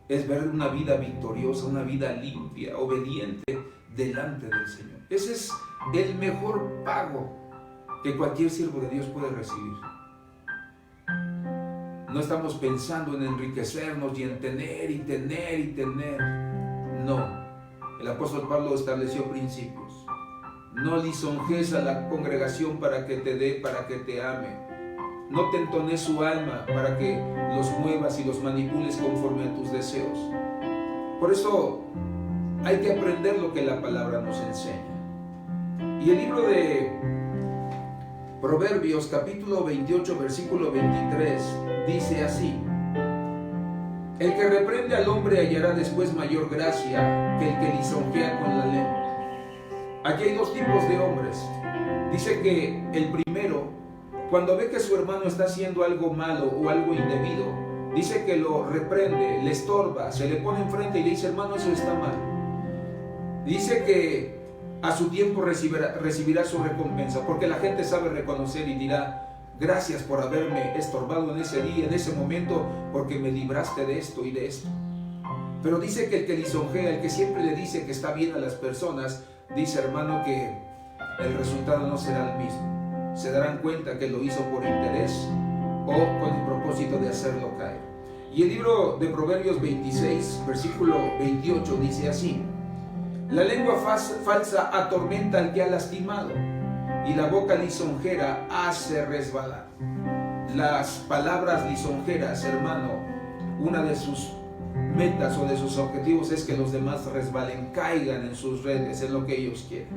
[SPEAKER 1] es ver una vida victoriosa, una vida limpia, obediente delante del Señor. Ese es el mejor pago que cualquier siervo de Dios puede recibir. No estamos pensando en enriquecernos y en tener. No. El apóstol Pablo estableció principios. No lisonjes a la congregación para que te dé, para que te ame. No te entones su alma para que los muevas y los manipules conforme a tus deseos. Por eso hay que aprender lo que la palabra nos enseña. Y el libro de Proverbios, capítulo 28, versículo 23, dice así: el que reprende al hombre hallará después mayor gracia que el que lisonjea con la lengua. Aquí hay dos tipos de hombres. Dice que el primero, cuando ve que su hermano está haciendo algo malo o algo indebido, dice que lo reprende, le estorba, se le pone enfrente y le dice, hermano, eso está mal. Dice que a su tiempo recibirá su recompensa, porque la gente sabe reconocer y dirá, gracias por haberme estorbado en ese día, en ese momento, porque me libraste de esto y de esto. Pero dice que el que lisonjea, el que siempre le dice que está bien a las personas, dice, hermano, que el resultado no será el mismo. Se darán cuenta que lo hizo por interés o con el propósito de hacerlo caer. Y el libro de Proverbios 26, versículo 28 dice así: la lengua falsa atormenta al que ha lastimado, y la boca lisonjera hace resbalar. Las palabras lisonjeras, hermano, una de sus metas o de sus objetivos es que los demás resbalen, caigan en sus redes, en lo que ellos quieren.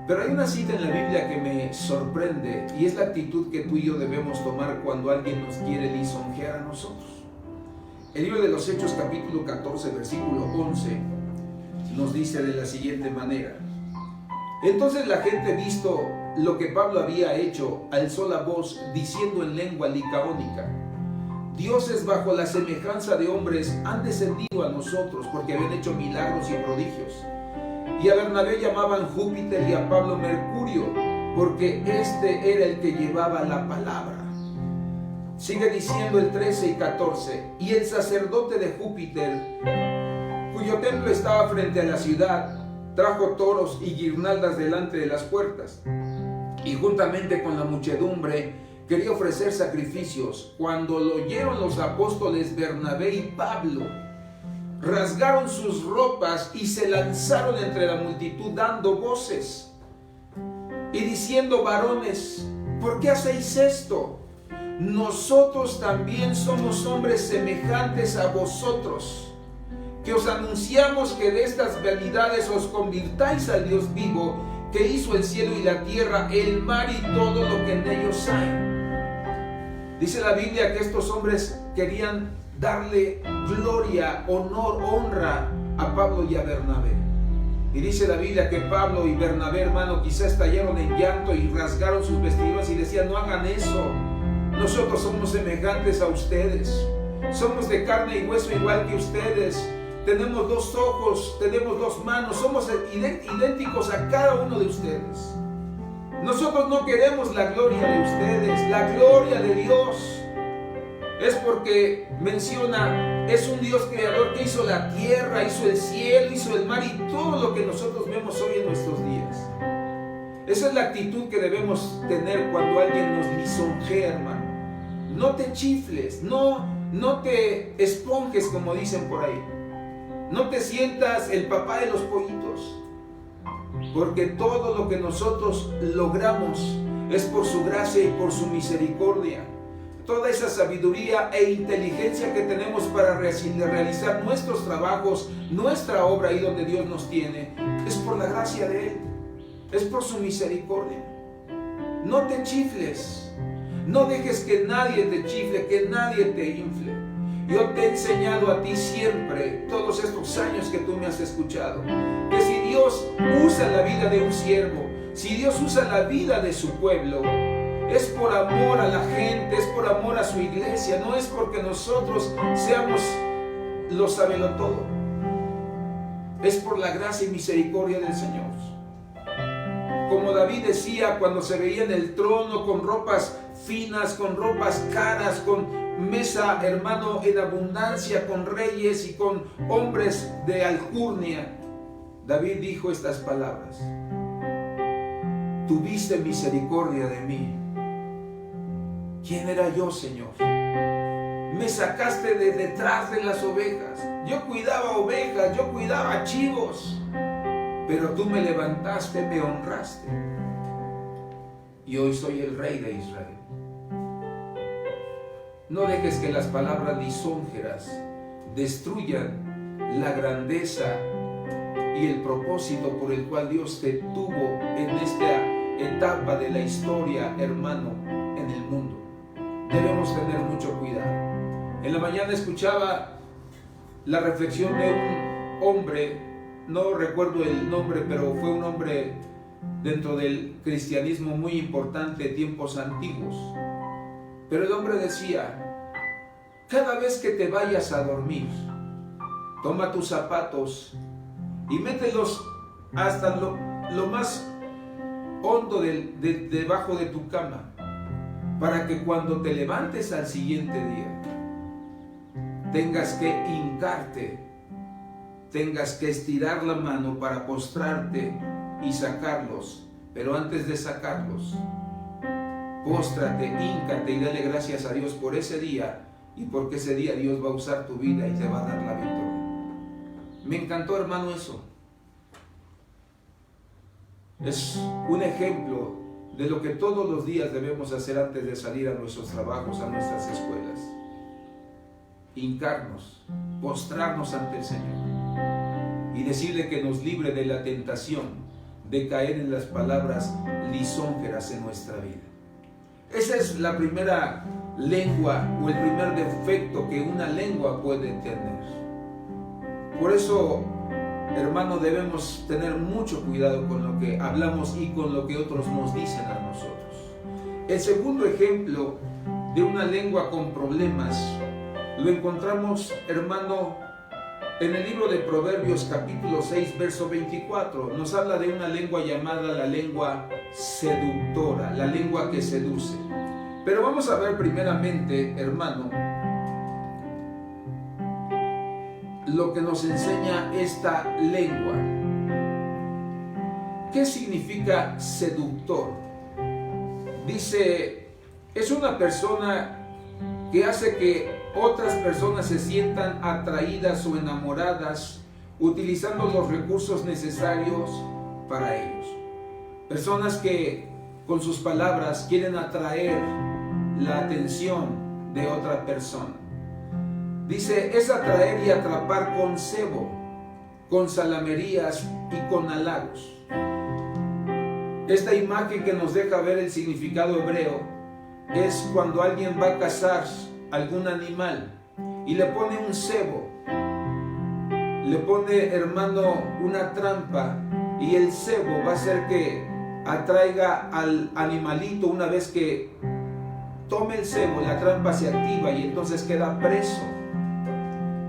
[SPEAKER 1] Pero hay una cita en la Biblia que me sorprende, y es la actitud que tú y yo debemos tomar cuando alguien nos quiere lisonjear a nosotros. El libro de los Hechos, capítulo 14, versículo 11, nos dice de la siguiente manera: entonces la gente, visto lo que Pablo había hecho, alzó la voz diciendo en lengua licaónica: dioses bajo la semejanza de hombres han descendido a nosotros, porque habían hecho milagros y prodigios. Y a Bernabé llamaban Júpiter y a Pablo Mercurio, porque este era el que llevaba la palabra. Sigue diciendo el 13 y 14. Y el sacerdote de Júpiter, cuyo templo estaba frente a la ciudad, trajo toros y guirnaldas delante de las puertas, y juntamente con la muchedumbre quería ofrecer sacrificios. Cuando lo oyeron los apóstoles Bernabé y Pablo, rasgaron sus ropas y se lanzaron entre la multitud dando voces y diciendo: varones, ¿por qué hacéis esto? Nosotros también somos hombres semejantes a vosotros, que os anunciamos que de estas vanidades os convirtáis al Dios vivo, que hizo el cielo y la tierra, el mar y todo lo que en ellos hay. Dice la Biblia que estos hombres querían darle gloria, honor, honra a Pablo y a Bernabé. Y dice la Biblia que Pablo y Bernabé, hermano, quizás estallaron en llanto y rasgaron sus vestiduras y decían: no hagan eso, nosotros somos semejantes a ustedes, somos de carne y hueso igual que ustedes, tenemos 2 ojos, tenemos 2 manos, somos idénticos a cada uno de ustedes. Nosotros no queremos la gloria de ustedes, la gloria de Dios es porque menciona, es un Dios creador que hizo la tierra, hizo el cielo, hizo el mar y todo lo que nosotros vemos hoy en nuestros días. Esa es la actitud que debemos tener cuando alguien nos lisonjea, hermano. No te chifles, no te esponjes, como dicen por ahí. No te sientas el papá de los pollitos, porque todo lo que nosotros logramos es por su gracia y por su misericordia. Toda esa sabiduría e inteligencia que tenemos para realizar nuestros trabajos, nuestra obra ahí donde Dios nos tiene, es por la gracia de Él, es por su misericordia. No te chifles, no dejes que nadie te chifle, que nadie te infle. Yo te he enseñado a ti siempre, todos estos años que tú me has escuchado, que si Dios usa la vida de un siervo, si Dios usa la vida de su pueblo, es por amor a la gente, es por amor a su iglesia, no es porque nosotros seamos los sabelotodo. Es por la gracia y misericordia del Señor. Como David decía cuando se veía en el trono con ropas finas, con ropas caras, con mesa, hermano, en abundancia, con reyes y con hombres de alcurnia, David dijo estas palabras: tuviste misericordia de mí. ¿Quién era yo, Señor? Me sacaste de detrás de las ovejas. Yo cuidaba ovejas, yo cuidaba chivos, pero tú me levantaste, me honraste, y hoy soy el Rey de Israel. No dejes que las palabras lisonjeras destruyan la grandeza y el propósito por el cual Dios te tuvo en esta etapa de la historia, hermano, en el mundo. Debemos tener mucho cuidado. En la mañana escuchaba la reflexión de un hombre, no recuerdo el nombre, pero fue un hombre dentro del cristianismo muy importante de tiempos antiguos. Pero el hombre decía: cada vez que te vayas a dormir, toma tus zapatos y mételos hasta lo más hondo debajo de tu cama, para que cuando te levantes al siguiente día tengas que hincarte, tengas que estirar la mano para postrarte y sacarlos. Pero antes de sacarlos, póstrate, híncate y dale gracias a Dios por ese día, y porque ese día Dios va a usar tu vida y te va a dar la victoria. Me encantó, hermano, eso. Es un ejemplo de lo que todos los días debemos hacer antes de salir a nuestros trabajos, a nuestras escuelas. Hincarnos, postrarnos ante el Señor y decirle que nos libre de la tentación de caer en las palabras lisonjeras en nuestra vida. Esa es la primera lengua o el primer defecto que una lengua puede tener. Por eso, hermano, debemos tener mucho cuidado con lo que hablamos y con lo que otros nos dicen a nosotros. El segundo ejemplo de una lengua con problemas lo encontramos, hermano, en el libro de Proverbios capítulo 6, verso 24. Nos habla de una lengua llamada la lengua seductora, la lengua que seduce. Pero vamos a ver primeramente, hermano, lo que nos enseña esta lengua. ¿Qué significa seductor? Dice, es una persona que hace que otras personas se sientan atraídas o enamoradas utilizando los recursos necesarios para ellos. Personas que con sus palabras quieren atraer la atención de otra persona. Dice, es atraer y atrapar con cebo, con salamerías y con halagos. Esta imagen que nos deja ver el significado hebreo es cuando alguien va a cazar algún animal y le pone un cebo, le pone, hermano, una trampa, y el cebo va a hacer que atraiga al animalito. Una vez que tome el cebo, la trampa se activa y entonces queda preso.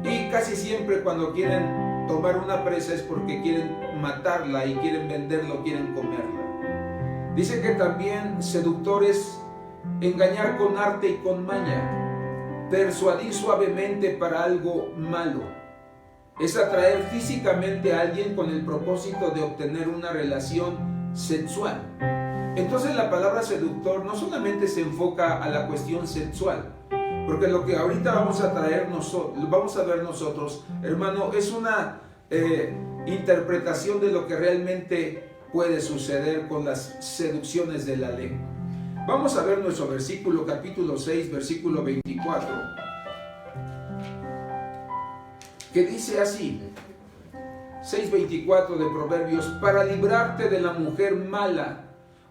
[SPEAKER 1] Y casi siempre cuando quieren tomar una presa es porque quieren matarla y quieren venderla o quieren comerla. Dice que también seductor es engañar con arte y con maña, persuadir suavemente para algo malo. Es atraer físicamente a alguien con el propósito de obtener una relación sexual. Entonces la palabra seductor no solamente se enfoca a la cuestión sexual, porque lo que ahorita vamos a ver nosotros, hermano, es una interpretación de lo que realmente puede suceder con las seducciones de la lengua. Vamos a ver nuestro versículo, capítulo 6, versículo 24, que dice así, 6:24 de Proverbios: para librarte de la mujer mala.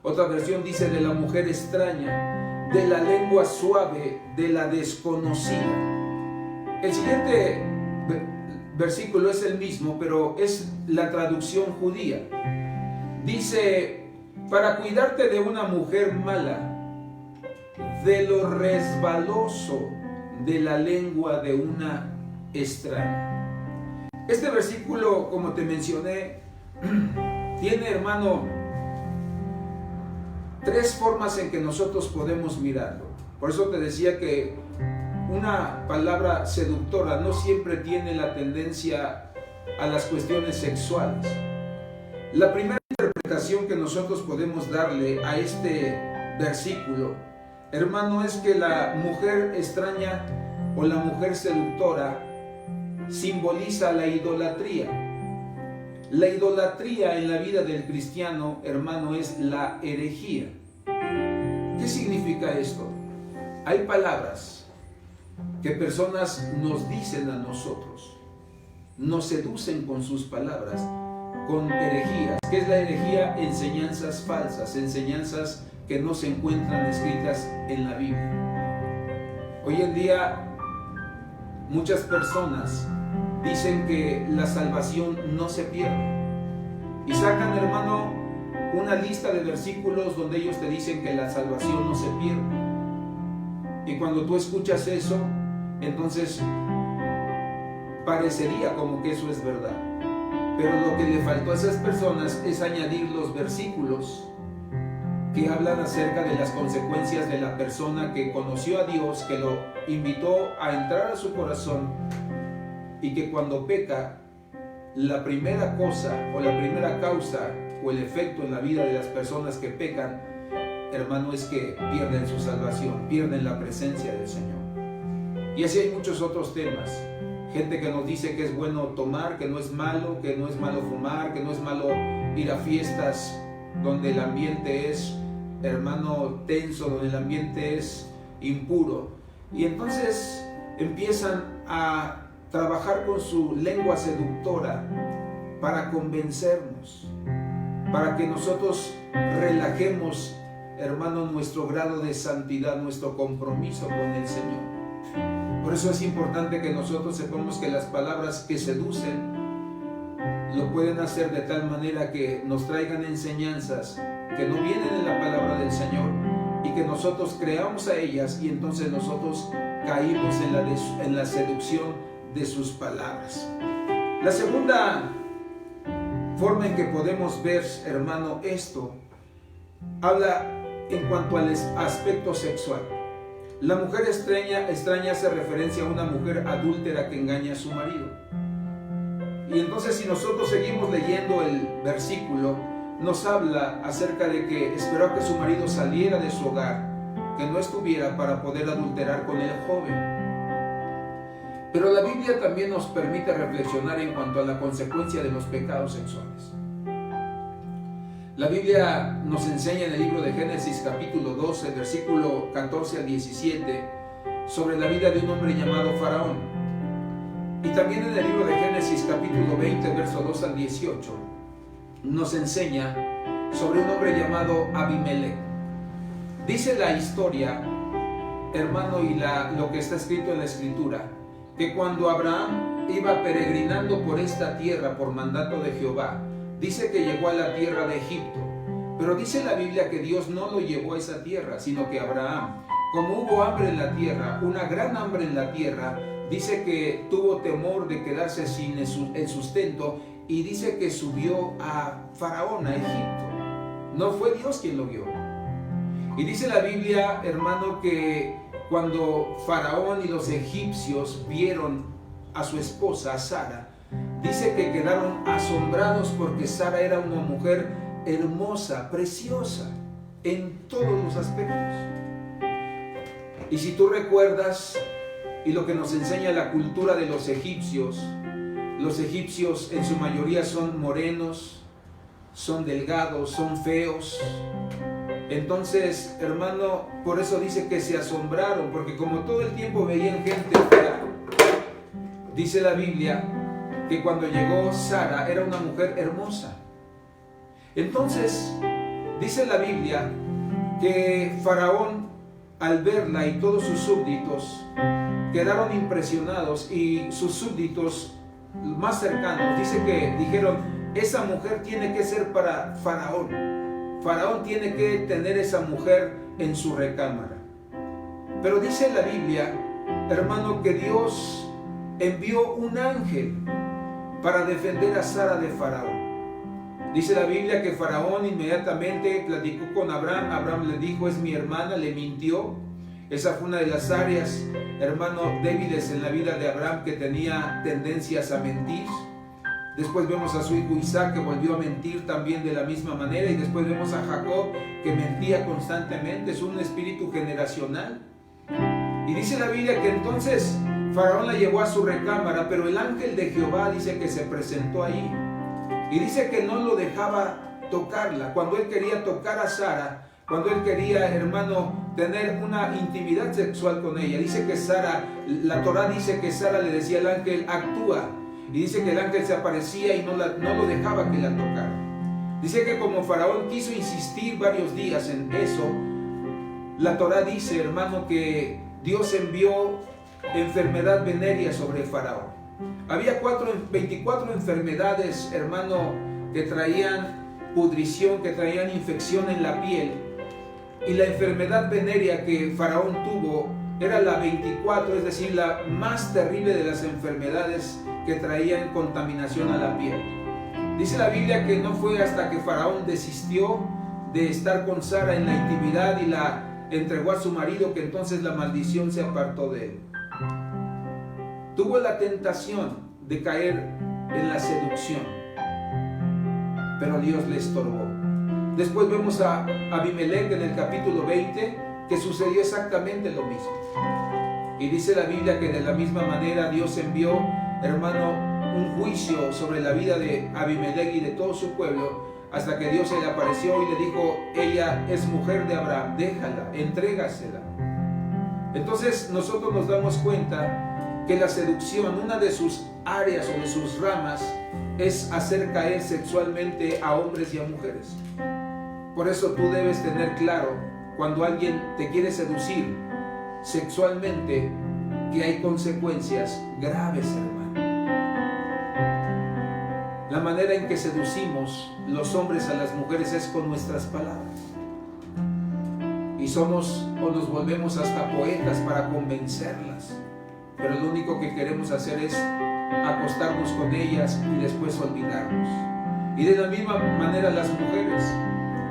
[SPEAKER 1] Otra versión dice de la mujer extraña, de la lengua suave, de la desconocida. El siguiente versículo es el mismo, pero es la traducción judía. Dice, para cuidarte de una mujer mala, de lo resbaloso de la lengua de una extraña. Este versículo, como te mencioné, tiene, hermano, tres formas en que nosotros podemos mirarlo. Por eso te decía que una palabra seductora no siempre tiene la tendencia a las cuestiones sexuales. La primera interpretación que nosotros podemos darle a este versículo, hermano, es que la mujer extraña o la mujer seductora simboliza la idolatría. La idolatría en la vida del cristiano, hermano, es la herejía. ¿Qué significa esto? Hay palabras que personas nos dicen a nosotros, nos seducen con sus palabras, con herejías. ¿Qué es la herejía? Enseñanzas falsas, enseñanzas que no se encuentran escritas en la Biblia. Hoy en día muchas personas dicen que la salvación no se pierde y sacan, hermano, una lista de versículos donde ellos te dicen que la salvación no se pierde. Y cuando tú escuchas eso, entonces parecería como que eso es verdad. Pero lo que le faltó a esas personas es añadir los versículos que hablan acerca de las consecuencias de la persona que conoció a Dios, que lo invitó a entrar a su corazón, y que cuando peca, la primera cosa o la primera causa o el efecto en la vida de las personas que pecan, hermano, es que pierden su salvación, pierden la presencia del Señor. Y así hay muchos otros temas. Gente que nos dice que es bueno tomar, que no es malo fumar, que no es malo ir a fiestas donde el ambiente es, hermano, tenso, donde el ambiente es impuro. Y entonces empiezan a trabajar con su lengua seductora para convencernos, para que nosotros relajemos, hermano, nuestro grado de santidad, nuestro compromiso con el Señor. Por eso es importante que nosotros sepamos que las palabras que seducen lo pueden hacer de tal manera que nos traigan enseñanzas que no vienen en la palabra del Señor y que nosotros creamos a ellas, y entonces nosotros caímos en la seducción de sus palabras. La segunda forma en que podemos ver, hermano, esto habla en cuanto al aspecto sexual. La mujer extraña hace referencia a una mujer adúltera que engaña a su marido. Y entonces, si nosotros seguimos leyendo el versículo, nos habla acerca de que esperó que su marido saliera de su hogar, que no estuviera para poder adulterar con el joven. Pero la Biblia también nos permite reflexionar en cuanto a la consecuencia de los pecados sexuales. La Biblia nos enseña en el libro de Génesis capítulo 12, versículo 14 al 17, sobre la vida de un hombre llamado Faraón. Y también en el libro de Génesis capítulo 20, verso 2 al 18, nos enseña sobre un hombre llamado Abimelec. Dice la historia, hermano, y lo que está escrito en la Escritura, que cuando Abraham iba peregrinando por esta tierra por mandato de Jehová, dice que llegó a la tierra de Egipto. Pero dice la Biblia que Dios no lo llevó a esa tierra, sino que Abraham, como hubo hambre en la tierra, una gran hambre en la tierra, dice que tuvo temor de quedarse sin el sustento, y dice que subió a Faraón, a Egipto. No fue Dios quien lo vio. Y dice la Biblia, hermano, que cuando Faraón y los egipcios vieron a su esposa, a Sara, dice que quedaron asombrados porque Sara era una mujer hermosa, preciosa, en todos los aspectos. Y si tú recuerdas, y lo que nos enseña la cultura de los egipcios en su mayoría son morenos, son delgados, son feos. Entonces, hermano, por eso dice que se asombraron, porque como todo el tiempo veían gente fea, dice la Biblia que cuando llegó Sara era una mujer hermosa. Entonces, dice la Biblia que Faraón, al verla, y todos sus súbditos quedaron impresionados, y sus súbditos más cercanos, dice que dijeron: esa mujer tiene que ser para Faraón. Faraón tiene que tener esa mujer en su recámara. Pero dice la Biblia, hermano, que Dios envió un ángel para defender a Sara de Faraón. Dice la Biblia que Faraón inmediatamente platicó con Abraham. Abraham le dijo: es mi hermana, le mintió. Esa fue una de las áreas, hermano, débiles en la vida de Abraham, que tenía tendencias a mentir. Después vemos a su hijo Isaac, que volvió a mentir también de la misma manera. Y después vemos a Jacob, que mentía constantemente. Es un espíritu generacional. Y dice la Biblia que entonces Faraón la llevó a su recámara, pero el ángel de Jehová dice que se presentó ahí. Y dice que no lo dejaba tocarla. Cuando él quería tocar a Sara, cuando él quería, hermano, tener una intimidad sexual con ella, dice que Sara, la Torá dice que Sara le decía al ángel: actúa. Y dice que el ángel se aparecía y no lo dejaba que la tocara. Dice que como Faraón quiso insistir varios días en eso, la Torá dice, hermano, que Dios envió enfermedad venérea sobre Faraón. Había 24 enfermedades, hermano, que traían pudrición, que traían infección en la piel. Y la enfermedad venérea que Faraón tuvo era la 24, es decir, la más terrible de las enfermedades que traían contaminación a la piel. Dice la Biblia que no fue hasta que Faraón desistió de estar con Sara en la intimidad y la entregó a su marido, que entonces la maldición se apartó de él. Tuvo la tentación de caer en la seducción, pero Dios le estorbó. Después vemos a Abimelec en el capítulo 20, que sucedió exactamente lo mismo. Y dice la Biblia que de la misma manera Dios envió, hermano, un juicio sobre la vida de Abimelec y de todo su pueblo, hasta que Dios se le apareció y le dijo: ella es mujer de Abraham, déjala, entrégasela. Entonces nosotros nos damos cuenta que la seducción, una de sus áreas o de sus ramas, es hacer caer sexualmente a hombres y a mujeres. Por eso tú debes tener claro, cuando alguien te quiere seducir sexualmente, que hay consecuencias graves, hermano. La manera en que seducimos los hombres a las mujeres es con nuestras palabras. Y somos o nos volvemos hasta poetas para convencerlas. Pero lo único que queremos hacer es acostarnos con ellas y después olvidarnos. Y de la misma manera las mujeres,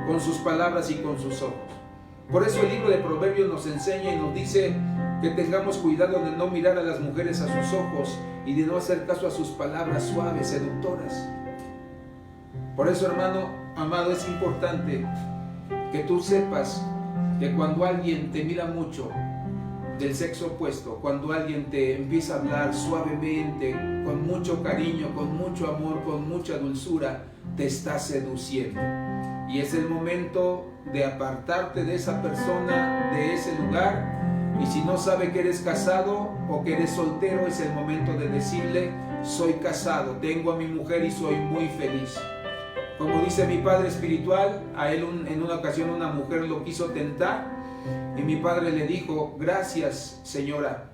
[SPEAKER 1] con sus palabras y con sus ojos. Por eso el libro de Proverbios nos enseña y nos dice que tengamos cuidado de no mirar a las mujeres a sus ojos y de no hacer caso a sus palabras suaves, seductoras. Por eso, hermano amado, es importante que tú sepas que cuando alguien te mira mucho del sexo opuesto, cuando alguien te empieza a hablar suavemente, con mucho cariño, con mucho amor, con mucha dulzura, te está seduciendo. Y es el momento de apartarte de esa persona, de ese lugar. Y si no sabe que eres casado o que eres soltero, es el momento de decirle: soy casado, tengo a mi mujer y soy muy feliz. Como dice mi padre espiritual, a él en una ocasión una mujer lo quiso tentar y mi padre le dijo: gracias, señora,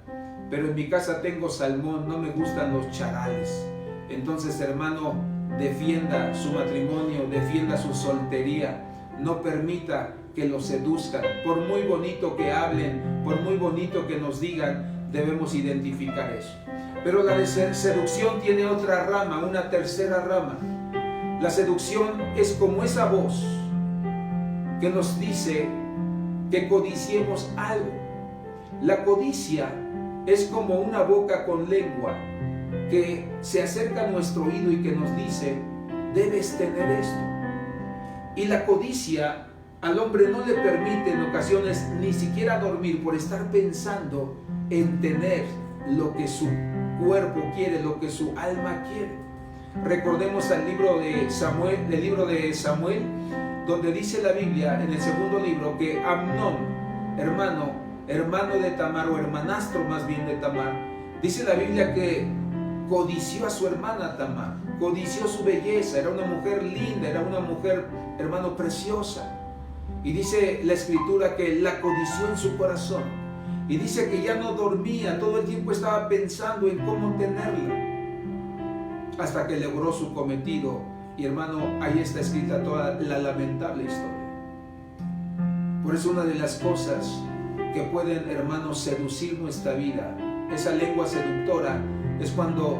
[SPEAKER 1] pero en mi casa tengo salmón, no me gustan los charales. Entonces, hermano, defienda su matrimonio, defienda su soltería, no permita que lo seduzcan. Por muy bonito que hablen, por muy bonito que nos digan, debemos identificar eso. Pero la seducción tiene otra rama, una tercera rama. La seducción es como esa voz que nos dice que codiciemos algo. La codicia es como una boca con lengua que se acerca a nuestro oído y que nos dice: debes tener esto. Y la codicia al hombre no le permite en ocasiones ni siquiera dormir por estar pensando en tener lo que su cuerpo quiere, lo que su alma quiere. Recordemos el libro de Samuel, donde dice la Biblia en el segundo libro que Amnón, hermano de Tamar, o hermanastro más bien de Tamar, dice la Biblia que codició a su hermana Tamar, codició su belleza, era una mujer linda, era una mujer, hermano, preciosa. Y dice la Escritura que la codició en su corazón. Y dice que ya no dormía, todo el tiempo estaba pensando en cómo tenerla, hasta que logró su cometido. Y hermano, ahí está escrita toda la lamentable historia. Por eso una de las cosas que pueden, hermanos, seducir nuestra vida, esa lengua seductora, es cuando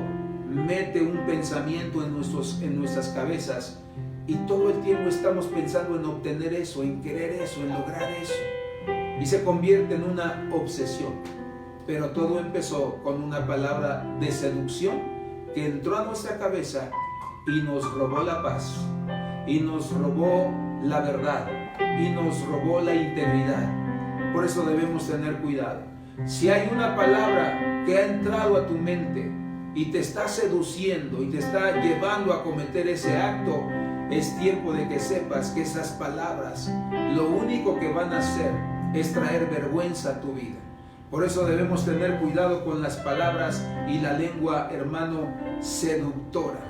[SPEAKER 1] mete un pensamiento en nuestras cabezas y todo el tiempo estamos pensando en obtener eso, en querer eso, en lograr eso, y se convierte en una obsesión. Pero todo empezó con una palabra de seducción que entró a nuestra cabeza y nos robó la paz, y nos robó la verdad, y nos robó la integridad. Por eso debemos tener cuidado. Si hay una palabra que ha entrado a tu mente y te está seduciendo y te está llevando a cometer ese acto, es tiempo de que sepas que esas palabras lo único que van a hacer es traer vergüenza a tu vida. Por eso debemos tener cuidado con las palabras y la lengua, hermano, seductora.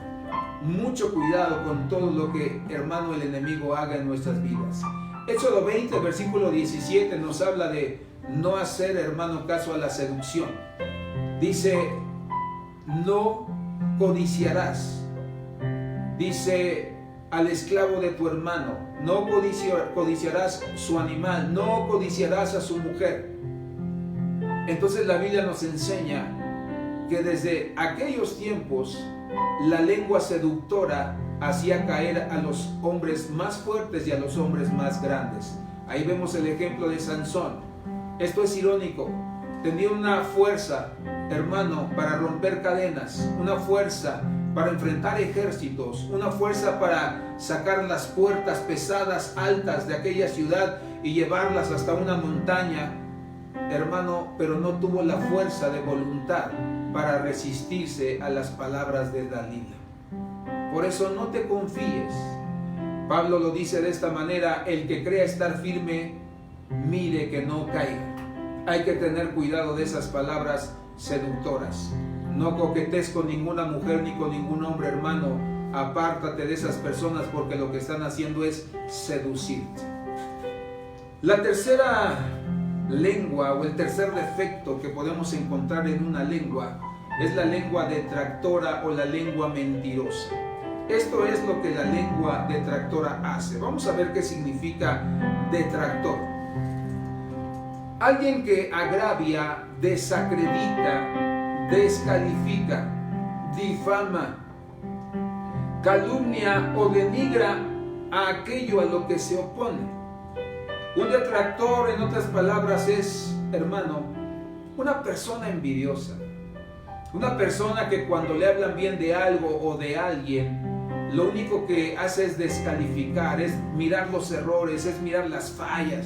[SPEAKER 1] Mucho cuidado con todo lo que, hermano, el enemigo haga en nuestras vidas. Éxodo 20, versículo 17 nos habla de no hacer, hermano, caso a la seducción. Dice: no codiciarás. Dice: al esclavo de tu hermano, no codiciarás su animal, no codiciarás a su mujer. Entonces la Biblia nos enseña que desde aquellos tiempos la lengua seductora hacía caer a los hombres más fuertes y a los hombres más grandes. Ahí vemos el ejemplo de Sansón. Esto es irónico. Tenía una fuerza, hermano, para romper cadenas, una fuerza para enfrentar ejércitos, una fuerza para sacar las puertas pesadas, altas de aquella ciudad y llevarlas hasta una montaña, hermano, pero no tuvo la fuerza de voluntad para resistirse a las palabras de Dalila. Por eso no te confíes. Pablo lo dice de esta manera: el que crea estar firme, mire que no caiga. Hay que tener cuidado de esas palabras seductoras. No coquetees con ninguna mujer ni con ningún hombre, hermano. Apártate de esas personas porque lo que están haciendo es seducirte. La tercera lengua o el tercer defecto que podemos encontrar en una lengua es la lengua detractora o la lengua mentirosa. Esto es lo que la lengua detractora hace. Vamos a ver qué significa detractor. Alguien que agravia, desacredita, descalifica, difama, calumnia o denigra a aquello a lo que se opone. Un detractor, en otras palabras, es, hermano, una persona envidiosa. Una persona que cuando le hablan bien de algo o de alguien, lo único que hace es descalificar, es mirar los errores, es mirar las fallas.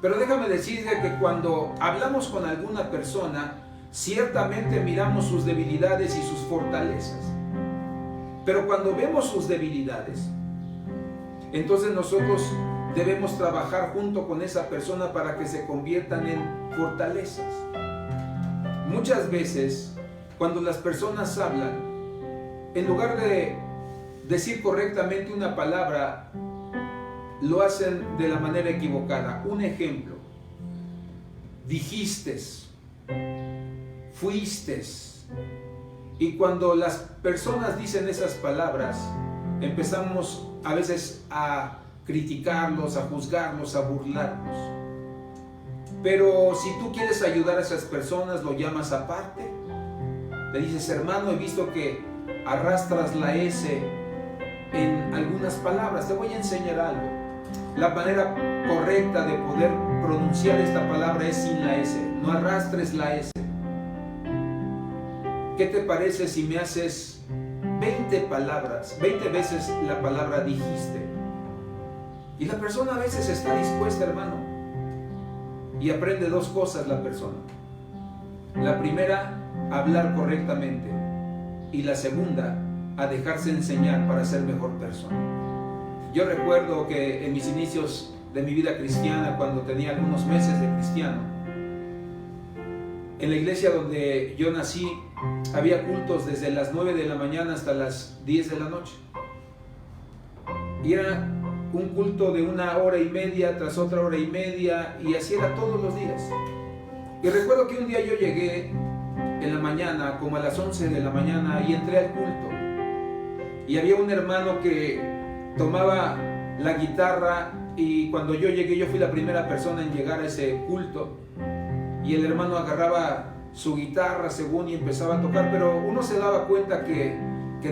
[SPEAKER 1] Pero déjame decirte que cuando hablamos con alguna persona, ciertamente miramos sus debilidades y sus fortalezas. Pero cuando vemos sus debilidades, entonces nosotros debemos trabajar junto con esa persona para que se conviertan en fortalezas. Muchas veces, cuando las personas hablan, en lugar de decir correctamente una palabra, lo hacen de la manera equivocada. Un ejemplo: dijiste, fuiste. Y cuando las personas dicen esas palabras, empezamos a veces a criticarlos, a juzgarlos, a burlarnos. Pero si tú quieres ayudar a esas personas, lo llamas aparte. Le dices: hermano, he visto que arrastras la S en algunas palabras, te voy a enseñar algo. La manera correcta de poder pronunciar esta palabra es sin la S. No arrastres la S. ¿Qué te parece si me haces 20 palabras, 20 veces la palabra dijiste? Y la persona a veces está dispuesta, hermano, y aprende dos cosas la persona. La primera, hablar correctamente, y la segunda, a dejarse enseñar para ser mejor persona. Yo recuerdo que en mis inicios de mi vida cristiana, cuando tenía algunos meses de cristiano, en la iglesia donde yo nací, había cultos desde las 9 de la mañana hasta las 10 de la noche. Y era un culto de 1 hora y media tras otra hora y media, y así era todos los días. Y recuerdo que un día yo llegué en la mañana, como a las 11 de la mañana, y entré al culto. Y había un hermano que tomaba la guitarra, y cuando yo llegué, yo fui la primera persona en llegar a ese culto. Y el hermano agarraba su guitarra según y empezaba a tocar, pero uno se daba cuenta que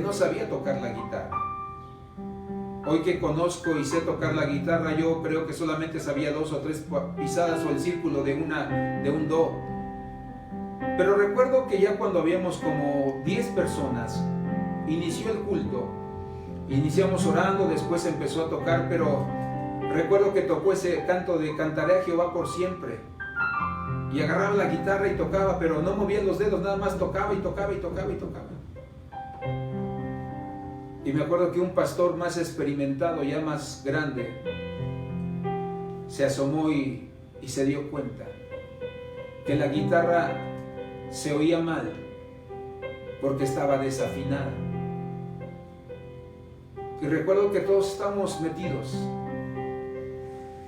[SPEAKER 1] no sabía tocar la guitarra. Hoy que conozco y sé tocar la guitarra, yo creo que solamente sabía 2 o 3 pisadas o el círculo de un do. Pero recuerdo que ya cuando habíamos como 10 personas, inició el culto. Iniciamos orando, después empezó a tocar, pero recuerdo que tocó ese canto de Cantaré a Jehová por siempre. Y agarraba la guitarra y tocaba, pero no movía los dedos, nada más tocaba y tocaba y tocaba y tocaba. Y me acuerdo que un pastor más experimentado, ya más grande, se asomó y se dio cuenta que la guitarra se oía mal porque estaba desafinada. Y recuerdo que todos estábamos metidos.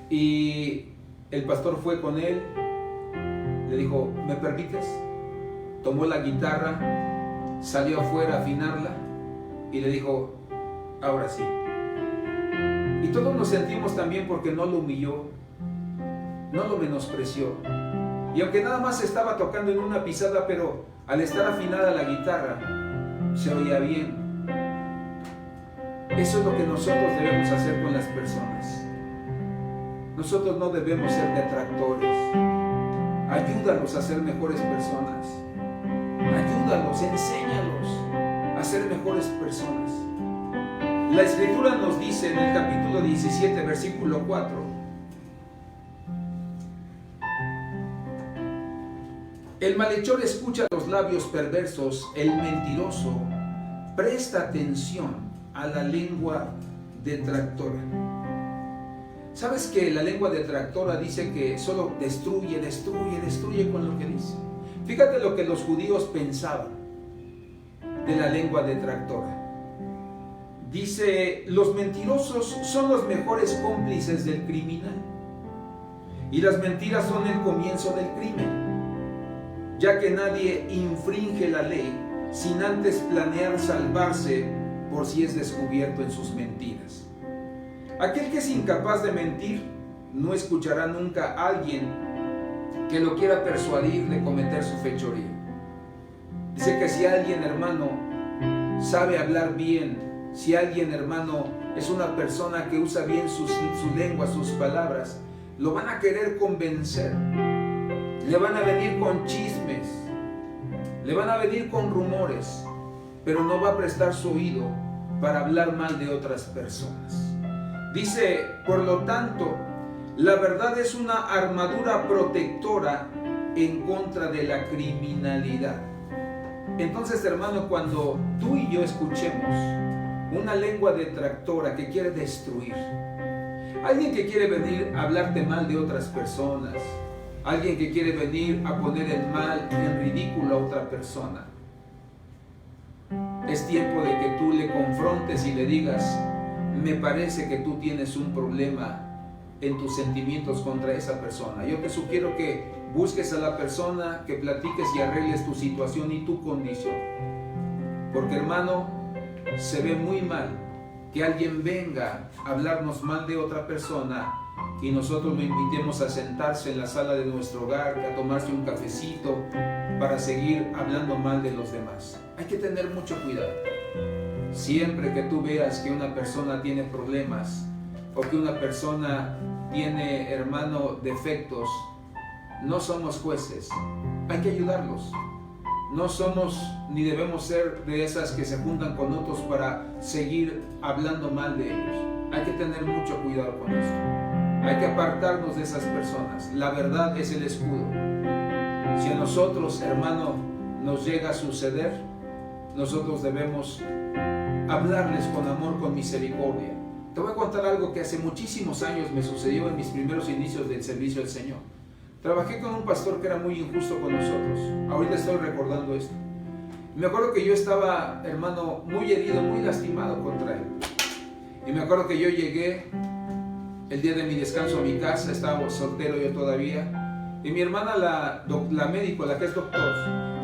[SPEAKER 1] Y el pastor fue con él, le dijo: ¿me permites? Tomó la guitarra, salió afuera a afinarla y le dijo: ahora sí. Y todos nos sentimos también porque no lo humilló, no lo menospreció. Y aunque nada más estaba tocando en una pisada, pero al estar afinada la guitarra, se oía bien. Eso es lo que nosotros debemos hacer con las personas. Nosotros no debemos ser detractores. Ayúdalos a ser mejores personas. Ayúdalos, enséñalos a ser mejores personas. La Escritura nos dice en el capítulo 17, versículo 4: el malhechor escucha los labios perversos, el mentiroso presta atención a la lengua detractora. ¿Sabes que la lengua detractora dice que solo destruye con lo que dice? Fíjate lo que los judíos pensaban de la lengua detractora. Dice: los mentirosos son los mejores cómplices del criminal, y las mentiras son el comienzo del crimen, ya que nadie infringe la ley sin antes planear salvarse por si es descubierto en sus mentiras. Aquel que es incapaz de mentir no escuchará nunca a alguien que lo quiera persuadir de cometer su fechoría. Dice que si alguien, hermano, sabe hablar bien, si alguien, hermano, es una persona que usa bien su lengua, sus palabras, lo van a querer convencer, le van a venir con chismes, le van a venir con rumores, pero no va a prestar su oído para hablar mal de otras personas. Dice, por lo tanto, la verdad es una armadura protectora en contra de la criminalidad. Entonces, hermano, cuando tú y yo escuchemos una lengua detractora que quiere destruir, alguien que quiere venir a hablarte mal de otras personas, alguien que quiere venir a poner en mal, en ridículo a otra persona, es tiempo de que tú le confrontes y le digas, me parece que tú tienes un problema en tus sentimientos contra esa persona. Yo te sugiero que busques a la persona, que platiques y arregles tu situación y tu condición. Porque, hermano, se ve muy mal que alguien venga a hablarnos mal de otra persona y nosotros lo invitemos a sentarse en la sala de nuestro hogar, a tomarse un cafecito para seguir hablando mal de los demás. Hay que tener mucho cuidado. Siempre que tú veas que una persona tiene problemas o que una persona tiene, hermano, defectos, no somos jueces, hay que ayudarlos. No somos ni debemos ser de esas que se juntan con otros para seguir hablando mal de ellos. Hay que tener mucho cuidado con esto. Hay que apartarnos de esas personas. La verdad es el escudo. Si a nosotros, hermano, nos llega a suceder, nosotros debemos hablarles con amor, con misericordia. Te voy a contar algo que hace muchísimos años me sucedió en mis primeros inicios del servicio al Señor. Trabajé con un pastor que era muy injusto con nosotros. Ahorita estoy recordando esto. Me acuerdo que yo estaba, hermano, muy herido, muy lastimado contra él. Y me acuerdo que yo llegué el día de mi descanso a mi casa, estaba soltero yo todavía. Y mi hermana, la médico, la que es doctor,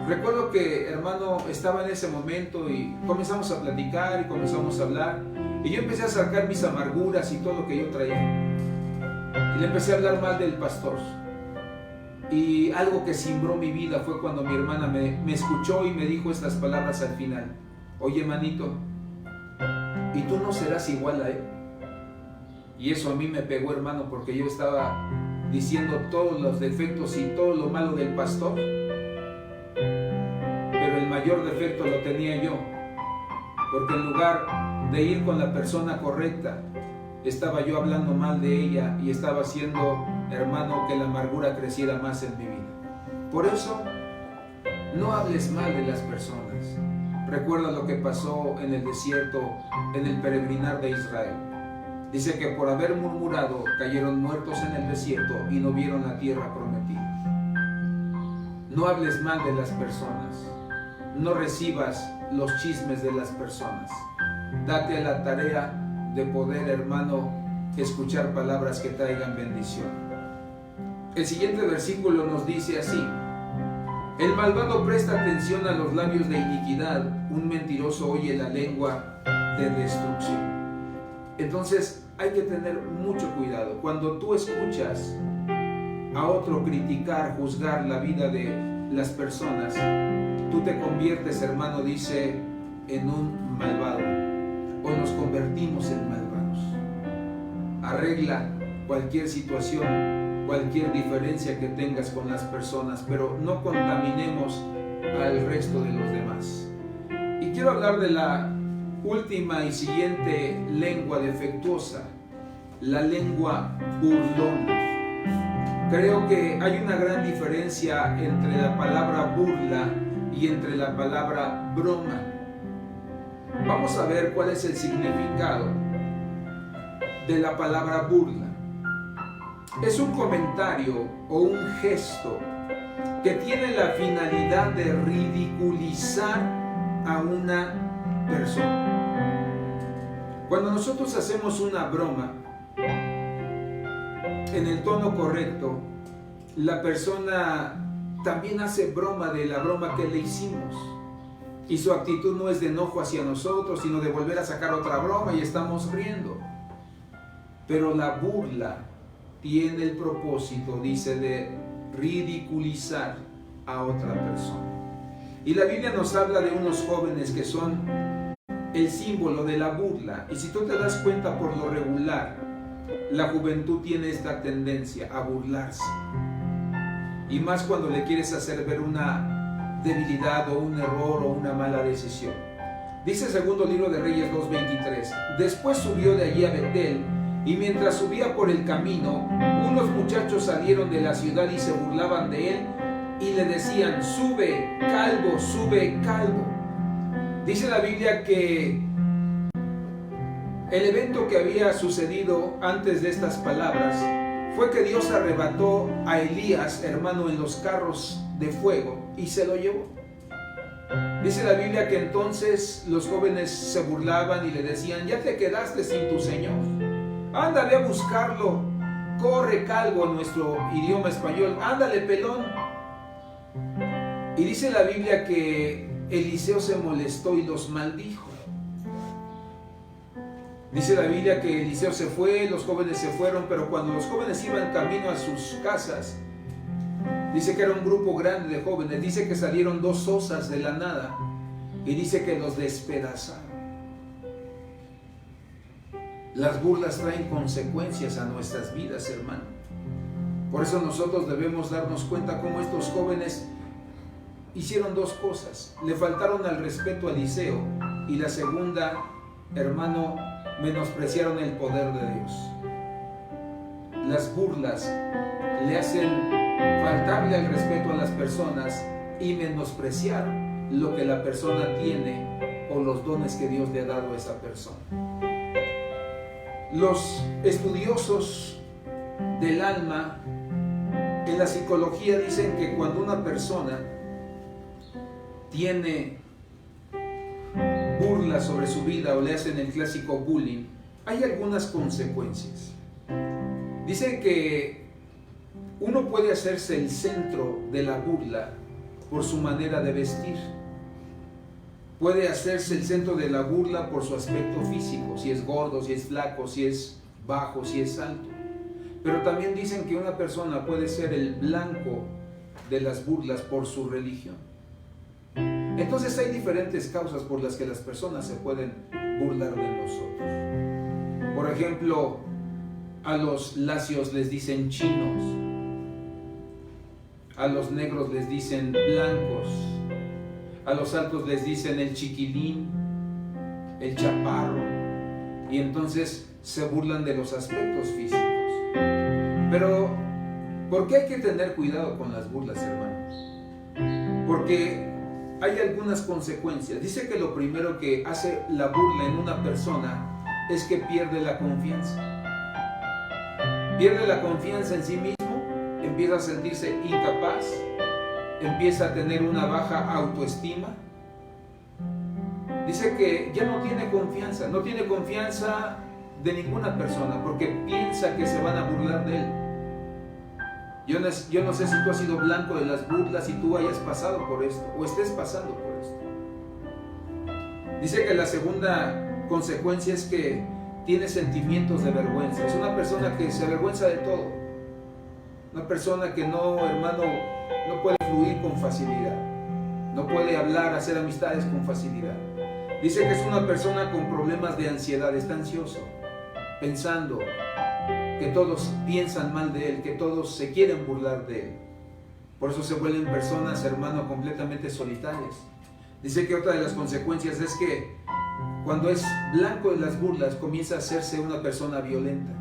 [SPEAKER 1] recuerdo que, hermano, estaba en ese momento y comenzamos a platicar y comenzamos a hablar. Y yo empecé a sacar mis amarguras y todo lo que yo traía. Y le empecé a hablar mal del pastor. Y algo que cimbró mi vida fue cuando mi hermana me escuchó y me dijo estas palabras al final. Oye, manito, ¿y tú no serás igual a él? Y eso a mí me pegó, hermano, porque yo estaba diciendo todos los defectos y todo lo malo del pastor. Pero el mayor defecto lo tenía yo. Porque en lugar de ir con la persona correcta, estaba yo hablando mal de ella y estaba haciendo, hermano, que la amargura creciera más en mi vida. Por eso, no hables mal de las personas. Recuerda lo que pasó en el desierto, en el peregrinar de Israel. Dice que por haber murmurado cayeron muertos en el desierto y no vieron la tierra prometida. No hables mal de las personas. No recibas los chismes de las personas. Date a la tarea de poder, hermano, escuchar palabras que traigan bendición. El siguiente versículo nos dice así: el malvado presta atención a los labios de iniquidad, un mentiroso oye la lengua de destrucción. Entonces hay que tener mucho cuidado. Cuando tú escuchas a otro criticar, juzgar la vida de las personas, tú te conviertes, hermano, dice, en un malvado, o nos convertimos en malvados. Arregla cualquier situación, cualquier diferencia que tengas con las personas, pero no contaminemos al resto de los demás. Y quiero hablar de la última y siguiente lengua defectuosa, la lengua burlona. Creo que hay una gran diferencia entre la palabra burla y entre la palabra broma. Vamos a ver cuál es el significado de la palabra burla. Es un comentario o un gesto que tiene la finalidad de ridiculizar a una persona. Cuando nosotros hacemos una broma en el tono correcto, la persona también hace broma de la broma que le hicimos. Y su actitud no es de enojo hacia nosotros, sino de volver a sacar otra broma y estamos riendo. Pero la burla tiene el propósito, dice, de ridiculizar a otra persona. Y la Biblia nos habla de unos jóvenes que son el símbolo de la burla. Y si tú te das cuenta, por lo regular, la juventud tiene esta tendencia a burlarse. Y más cuando le quieres hacer ver una debilidad o un error o una mala decisión. Dice el segundo libro de Reyes 2:23. Después subió de allí a Betel, y mientras subía por el camino, unos muchachos salieron de la ciudad y se burlaban de él y le decían: sube, calvo, sube, calvo. Dice la Biblia que el evento que había sucedido antes de estas palabras fue que Dios arrebató a Elías, hermano, en los carros de fuego y se lo llevó. Dice la Biblia que entonces los jóvenes se burlaban y le decían: ya te quedaste sin tu Señor, ándale a buscarlo, corre, calvo en nuestro idioma español, ándale, pelón. Y dice la Biblia que Eliseo se molestó y los maldijo. Dice la Biblia que Eliseo se fue, los jóvenes se fueron, pero cuando los jóvenes iban camino a sus casas, dice que era un grupo grande de jóvenes, dice que salieron dos osas de la nada y dice que los despedazaron. Las burlas traen consecuencias a nuestras vidas, hermano. Por eso nosotros debemos darnos cuenta cómo estos jóvenes hicieron dos cosas. Le faltaron al respeto a Eliseo, y la segunda, hermano, menospreciaron el poder de Dios. Las burlas le hacen faltarle al respeto a las personas y menospreciar lo que la persona tiene o los dones que Dios le ha dado a esa persona. Los estudiosos del alma en la psicología dicen que cuando una persona tiene burla sobre su vida o le hacen el clásico bullying, hay algunas consecuencias. Dicen que uno puede hacerse el centro de la burla por su manera de vestir. Puede hacerse el centro de la burla por su aspecto físico, si es gordo, si es flaco, si es bajo, si es alto. Pero también dicen que una persona puede ser el blanco de las burlas por su religión. Entonces hay diferentes causas por las que las personas se pueden burlar de nosotros. Por ejemplo, a los lacios les dicen chinos, a los negros les dicen blancos, a los altos les dicen el chiquilín, el chaparro, y entonces se burlan de los aspectos físicos. Pero, ¿por qué hay que tener cuidado con las burlas, hermanos? Porque hay algunas consecuencias. Dice que lo primero que hace la burla en una persona es que pierde la confianza. Pierde la confianza en sí mismo, empieza a sentirse incapaz, empieza a tener una baja autoestima. Dice que ya no tiene confianza de ninguna persona porque piensa que se van a burlar de él. Yo no sé si tú has sido blanco de las burlas y tú hayas pasado por esto o estés pasando por esto. Dice que la segunda consecuencia es que tiene sentimientos de vergüenza. Es una persona que se avergüenza de todo. Una persona que no, hermano, no puede fluir con facilidad. No puede hablar, hacer amistades con facilidad. Dice que es una persona con problemas de ansiedad, está ansioso, pensando que todos piensan mal de él, que todos se quieren burlar de él. Por eso se vuelven personas, hermano, completamente solitarias. Dice que otra de las consecuencias es que cuando es blanco de las burlas, comienza a hacerse una persona violenta.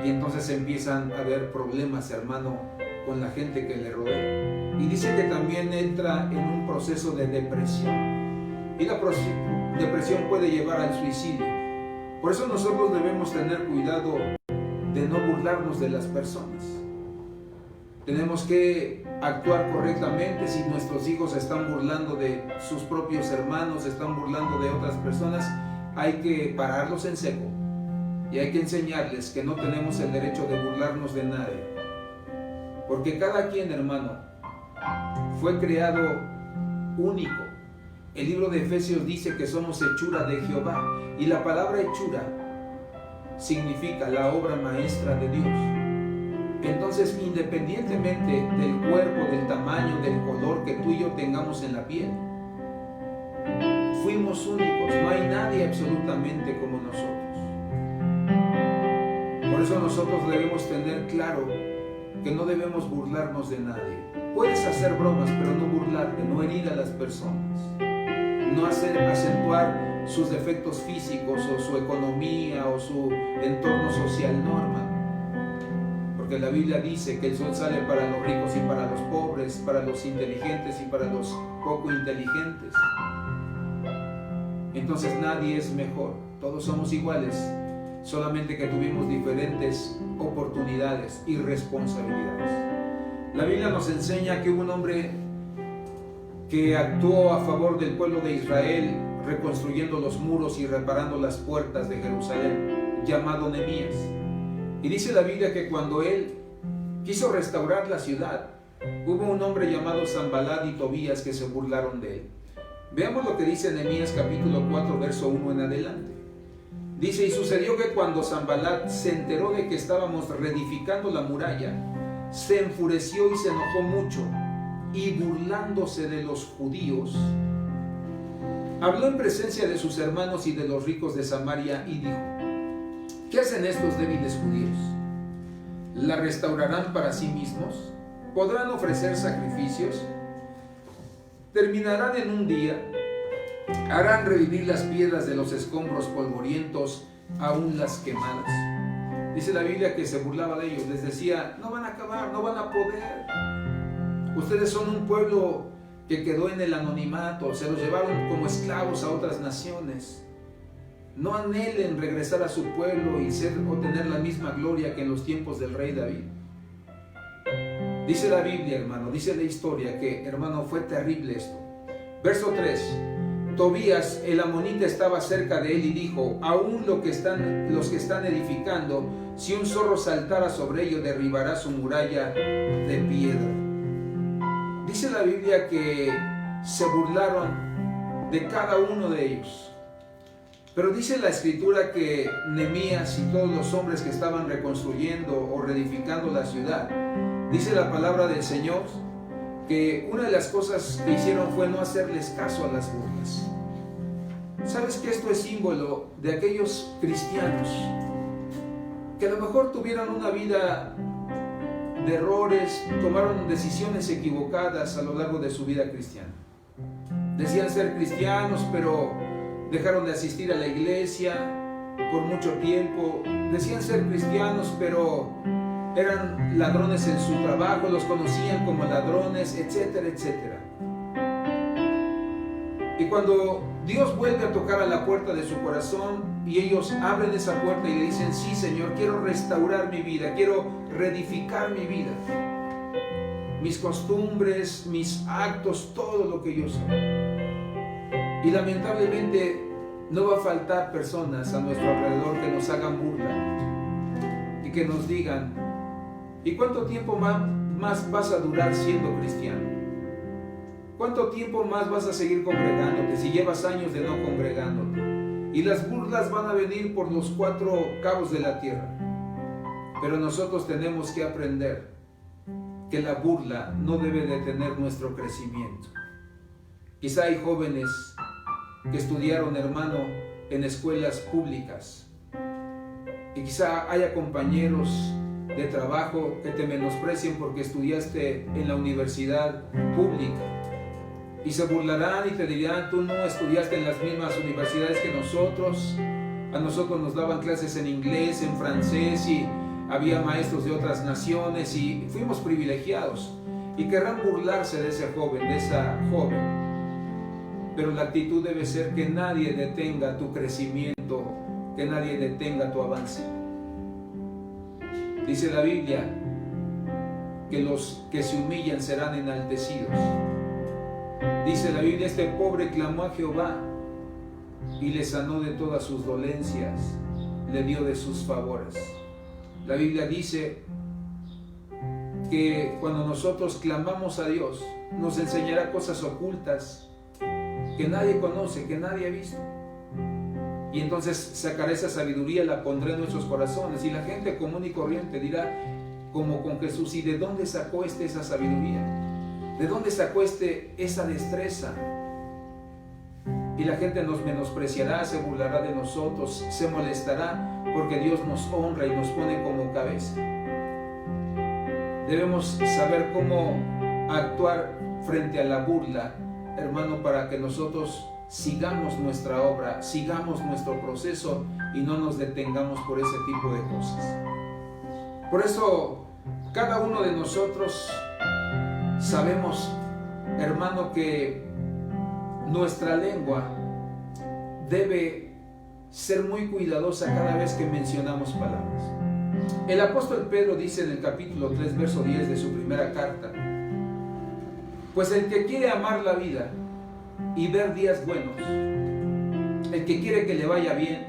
[SPEAKER 1] Y entonces empiezan a haber problemas, hermano, con la gente que le rodea. Y dice que también entra en un proceso de depresión. Y la depresión puede llevar al suicidio. Por eso nosotros debemos tener cuidado de no burlarnos de las personas. Tenemos que actuar correctamente. Si nuestros hijos se están burlando de sus propios hermanos, se están burlando de otras personas, hay que pararlos en seco. Y hay que enseñarles que no tenemos el derecho de burlarnos de nadie. Porque cada quien, hermano, fue creado único. El libro de Efesios dice que somos hechura de Jehová. Y la palabra hechura significa la obra maestra de Dios. Entonces, independientemente del cuerpo, del tamaño, del color que tú y yo tengamos en la piel, fuimos únicos. No hay nadie absolutamente como nosotros. Por eso nosotros debemos tener claro que no debemos burlarnos de nadie. Puedes hacer bromas, pero no burlarte, no herir a las personas, no acentuar sus defectos físicos o su economía o su entorno social, no, hermano. Porque la Biblia dice que el sol sale para los ricos y para los pobres, para los inteligentes y para los poco inteligentes. Entonces nadie es mejor, todos somos iguales, solamente que tuvimos diferentes oportunidades y responsabilidades. La Biblia nos enseña que hubo un hombre que actuó a favor del pueblo de Israel, reconstruyendo los muros y reparando las puertas de Jerusalén, llamado Nehemías. Y dice la Biblia que cuando él quiso restaurar la ciudad, hubo un hombre llamado Sanbalat y Tobías que se burlaron de él. Veamos lo que dice Nehemías capítulo 4, verso 1 en adelante. Dice: y sucedió que cuando Sanbalat se enteró de que estábamos reedificando la muralla, se enfureció y se enojó mucho, y burlándose de los judíos, habló en presencia de sus hermanos y de los ricos de Samaria y dijo: ¿qué hacen estos débiles judíos? ¿La restaurarán para sí mismos? ¿Podrán ofrecer sacrificios? ¿Terminarán en un día? ¿Harán revivir las piedras de los escombros polvorientos, aún las quemadas? Dice la Biblia que se burlaba de ellos, les decía: no van a acabar, no van a poder. Ustedes son un pueblo que quedó en el anonimato, se los llevaron como esclavos a otras naciones. No anhelen regresar a su pueblo y obtener la misma gloria que en los tiempos del rey David. Dice la Biblia, hermano, dice la historia que, hermano, fue terrible esto. Verso 3: Tobías el amonita estaba cerca de él y dijo: aún los que están edificando, si un zorro saltara sobre ellos, derribará su muralla de piedra. Dice la Biblia que se burlaron de cada uno de ellos. Pero dice la Escritura que Nehemías y todos los hombres que estaban reconstruyendo o reedificando la ciudad, dice la palabra del Señor que una de las cosas que hicieron fue no hacerles caso a las burlas. ¿Sabes que esto es símbolo de aquellos cristianos que a lo mejor tuvieron una vida de errores, tomaron decisiones equivocadas a lo largo de su vida cristiana? Decían ser cristianos, pero dejaron de asistir a la iglesia por mucho tiempo. Decían ser cristianos, pero eran ladrones en su trabajo, los conocían como ladrones, etcétera, etcétera. Y cuando Dios vuelve a tocar a la puerta de su corazón y ellos abren esa puerta y le dicen: sí, Señor, quiero restaurar mi vida, quiero reedificar mi vida, mis costumbres, mis actos, todo lo que yo soy. Y lamentablemente no va a faltar personas a nuestro alrededor que nos hagan burla y que nos digan: ¿y cuánto tiempo más vas a durar siendo cristiano? ¿Cuánto tiempo más vas a seguir congregándote si llevas años de no congregándote? Y las burlas van a venir por los 4 cabos de la tierra. Pero nosotros tenemos que aprender que la burla no debe detener nuestro crecimiento. Quizá hay jóvenes que estudiaron, hermano, en escuelas públicas, y quizá haya compañeros de trabajo que te menosprecien porque estudiaste en la universidad pública, y se burlarán y te dirán: tú no estudiaste en las mismas universidades que nosotros, a nosotros nos daban clases en inglés, en francés, y había maestros de otras naciones y fuimos privilegiados, y querrán burlarse de ese joven, de esa joven. Pero la actitud debe ser que nadie detenga tu crecimiento, que nadie detenga tu avance. Dice la Biblia que los que se humillan serán enaltecidos. Dice la Biblia: este pobre clamó a Jehová y le sanó de todas sus dolencias, le dio de sus favores. La Biblia dice que cuando nosotros clamamos a Dios, nos enseñará cosas ocultas que nadie conoce, que nadie ha visto. Y entonces sacará esa sabiduría, la pondré en nuestros corazones, y la gente común y corriente dirá, como con Jesús: ¿y de dónde sacó esa sabiduría? ¿De dónde sacó esa destreza? y la gente nos menospreciará, se burlará de nosotros, se molestará, porque Dios nos honra y nos pone como cabeza. Debemos saber cómo actuar frente a la burla, hermano, para que nosotros sigamos nuestra obra, sigamos nuestro proceso y no nos detengamos por ese tipo de cosas. Por eso, cada uno de nosotros sabemos, hermano, que nuestra lengua debe ser muy cuidadosa cada vez que mencionamos palabras. El apóstol Pedro dice en el capítulo 3, verso 10 de su primera carta: pues el que quiere amar la vida y ver días buenos, el que quiere que le vaya bien,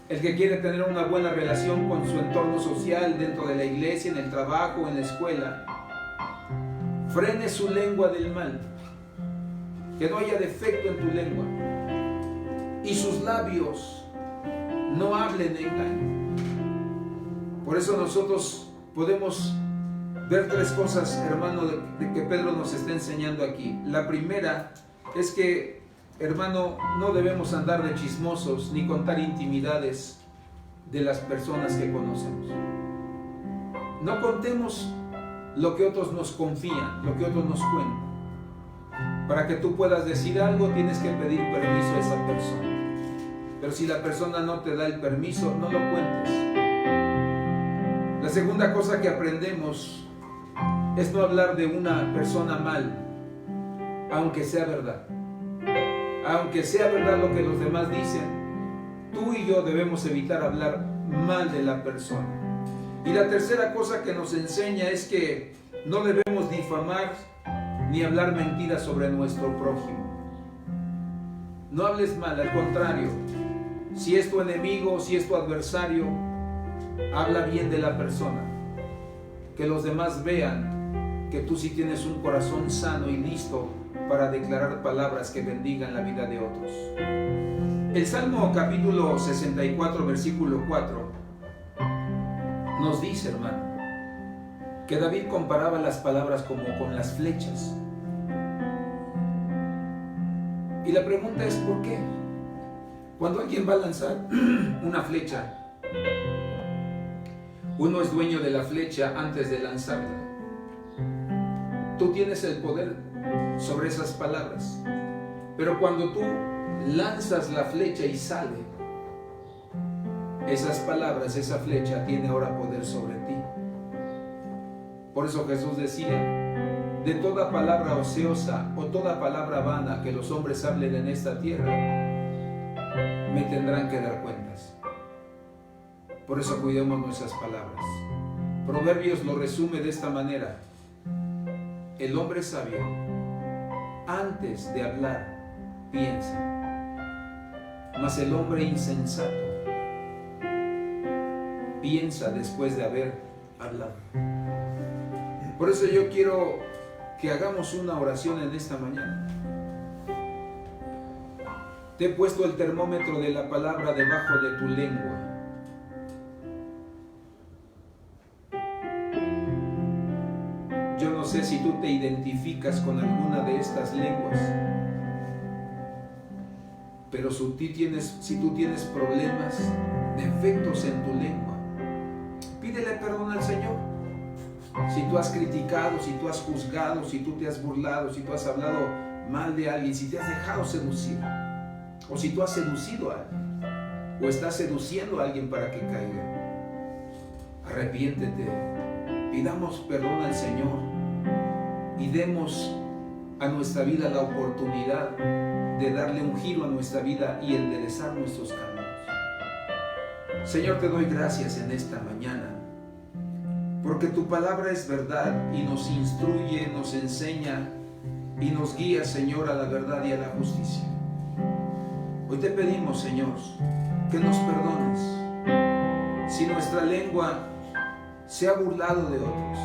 [SPEAKER 1] el que quiere tener una buena relación con su entorno social, dentro de la iglesia, en el trabajo, en la escuela, frene su lengua del mal, que no haya defecto en tu lengua, y sus labios no hablen engaño. Por eso nosotros podemos ver tres cosas, hermano, de que Pedro nos está enseñando aquí. La primera es que, hermano, no debemos andar de chismosos ni contar intimidades de las personas que conocemos. No contemos lo que otros nos confían, lo que otros nos cuentan. Para que tú puedas decir algo, tienes que pedir permiso a esa persona. Pero si la persona no te da el permiso, no lo cuentes. La segunda cosa que aprendemos es no hablar de una persona mal, aunque sea verdad. Aunque sea verdad lo que los demás dicen, tú y yo debemos evitar hablar mal de la persona. Y la tercera cosa que nos enseña es que no debemos difamar ni hablar mentiras sobre nuestro prójimo. No hables mal, al contrario. Si es tu enemigo, si es tu adversario, habla bien de la persona. Que los demás vean que tú sí tienes un corazón sano y listo para declarar palabras que bendigan la vida de otros. El Salmo capítulo 64, versículo 4, nos dice, hermano, que David comparaba las palabras como con las flechas. Y la pregunta es, ¿por qué? Cuando alguien va a lanzar una flecha, uno es dueño de la flecha antes de lanzarla. Tú tienes el poder sobre esas palabras, pero cuando tú lanzas la flecha y sale, esas palabras, esa flecha tiene ahora poder sobre ti. Por eso Jesús decía: de toda palabra ociosa o toda palabra vana que los hombres hablen en esta tierra, me tendrán que dar cuentas. Por eso cuidemos nuestras palabras. Proverbios lo resume de esta manera: el hombre sabio, antes de hablar, piensa, mas el hombre insensato piensa después de haber hablado. Por eso yo quiero que hagamos una oración en esta mañana. Te he puesto el termómetro de la palabra debajo de tu lengua. Yo no sé si tú te identificas con alguna de estas lenguas, pero si tú tienes problemas, defectos en tu lengua, pídele perdón al Señor. Si tú has criticado, si tú has juzgado, si tú te has burlado, si tú has hablado mal de alguien, si te has dejado seducir, o si tú has seducido a alguien, o estás seduciendo a alguien para que caiga, arrepiéntete, pidamos perdón al Señor y demos a nuestra vida la oportunidad de darle un giro a nuestra vida y enderezar nuestros caminos. Señor, te doy gracias en esta mañana, porque tu palabra es verdad y nos instruye, nos enseña y nos guía, Señor, a la verdad y a la justicia. Hoy te pedimos, Señor, que nos perdones si nuestra lengua se ha burlado de otros,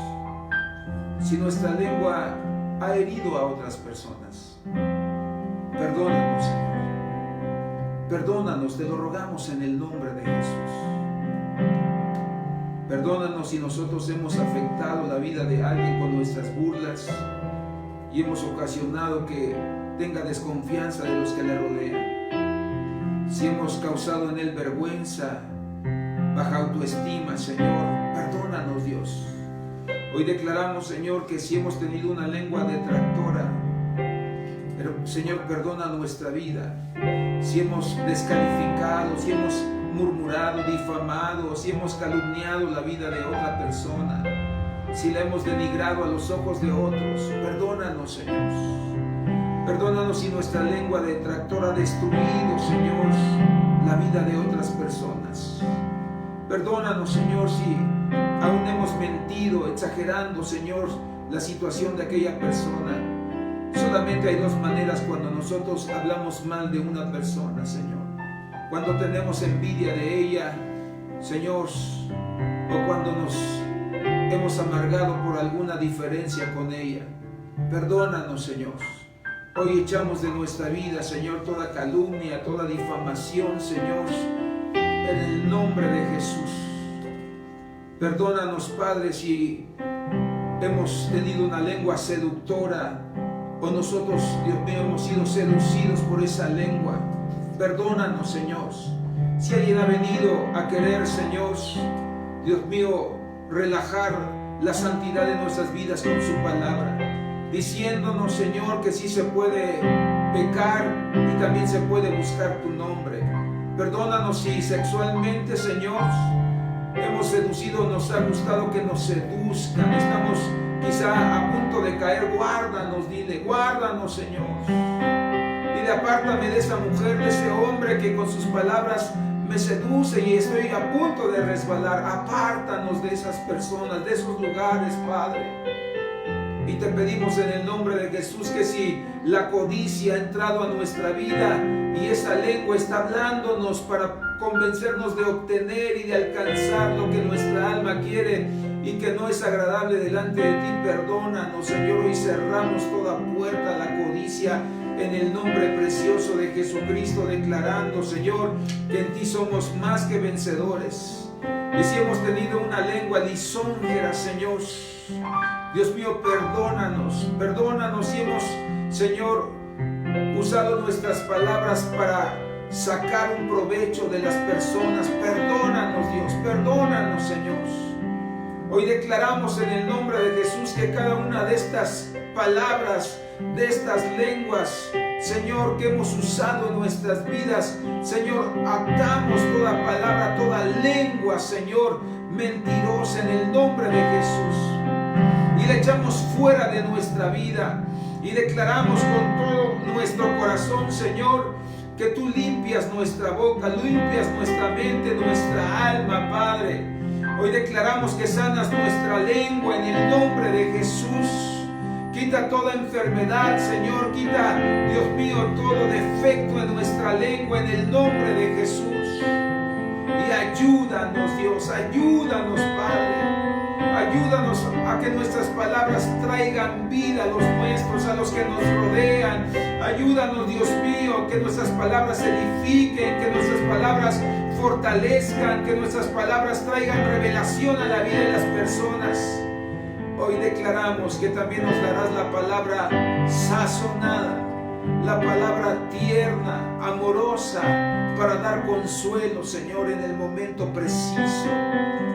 [SPEAKER 1] si nuestra lengua ha herido a otras personas. Perdónanos, Señor. Perdónanos, te lo rogamos en el nombre de Jesús. Perdónanos si nosotros hemos afectado la vida de alguien con nuestras burlas, y hemos ocasionado que tenga desconfianza de los que le rodean. Si hemos causado en él vergüenza, baja autoestima, Señor, perdónanos, Dios. Hoy declaramos, Señor, que si hemos tenido una lengua detractora, pero, Señor, perdona nuestra vida. Si hemos descalificado, si hemos murmurado, difamado, si hemos calumniado la vida de otra persona, si la hemos denigrado a los ojos de otros, perdónanos, Señor. Perdónanos si nuestra lengua detractora ha destruido, Señor, la vida de otras personas. Perdónanos, Señor, si aún hemos mentido, exagerando, Señor, la situación de aquella persona. Solamente hay dos maneras cuando nosotros hablamos mal de una persona, Señor. Cuando tenemos envidia de ella, Señor, o cuando nos hemos amargado por alguna diferencia con ella. Perdónanos, Señor. Hoy echamos de nuestra vida, Señor, toda calumnia, toda difamación, Señor, en el nombre de Jesús. Perdónanos, Padre, si hemos tenido una lengua seductora o nosotros, Dios mío, hemos sido seducidos por esa lengua. Perdónanos, Señor. Si alguien ha venido a querer, Señor, Dios mío, relajar la santidad de nuestras vidas con su palabra, diciéndonos, Señor, que sí se puede pecar y también se puede buscar tu nombre. Perdónanos si sexualmente, Señor, hemos seducido, nos ha gustado que nos seduzcan, estamos quizá a punto de caer. Guárdanos, dile, guárdanos, Señor. Dile, apártame de esa mujer, de ese hombre que con sus palabras me seduce y estoy a punto de resbalar. Apártanos de esas personas, de esos lugares, Padre. Y te pedimos en el nombre de Jesús que si la codicia ha entrado a nuestra vida y esa lengua está hablándonos para convencernos de obtener y de alcanzar lo que nuestra alma quiere y que no es agradable delante de ti, perdónanos, Señor. Hoy cerramos toda puerta a la codicia en el nombre precioso de Jesucristo, declarando, Señor, que en ti somos más que vencedores. Y si hemos tenido una lengua lisonjera, Señor, Dios mío, perdónanos si hemos, Señor, usado nuestras palabras para sacar un provecho de las personas. Perdónanos, Dios, perdónanos, Señor. Hoy declaramos en el nombre de Jesús que cada una de estas palabras, de estas lenguas, Señor, que hemos usado en nuestras vidas, Señor, atamos toda palabra, toda lengua, Señor, mentirosa en el nombre de Jesús. Y la echamos fuera de nuestra vida y declaramos con todo nuestro corazón, Señor, que tú limpias nuestra boca, limpias nuestra mente, nuestra alma, Padre. Hoy declaramos que sanas nuestra lengua en el nombre de Jesús. Quita toda enfermedad, Señor, quita, Dios mío, todo defecto en nuestra lengua en el nombre de Jesús. Y ayúdanos, Dios, ayúdanos, Padre. Ayúdanos a que nuestras palabras traigan vida a los nuestros, a los que nos rodean. Ayúdanos, Dios mío, que nuestras palabras edifiquen, que nuestras palabras fortalezcan, que nuestras palabras traigan revelación a la vida de las personas. Hoy declaramos que también nos darás la palabra sazonada, la palabra tierna, amorosa, para dar consuelo, Señor, en el momento preciso.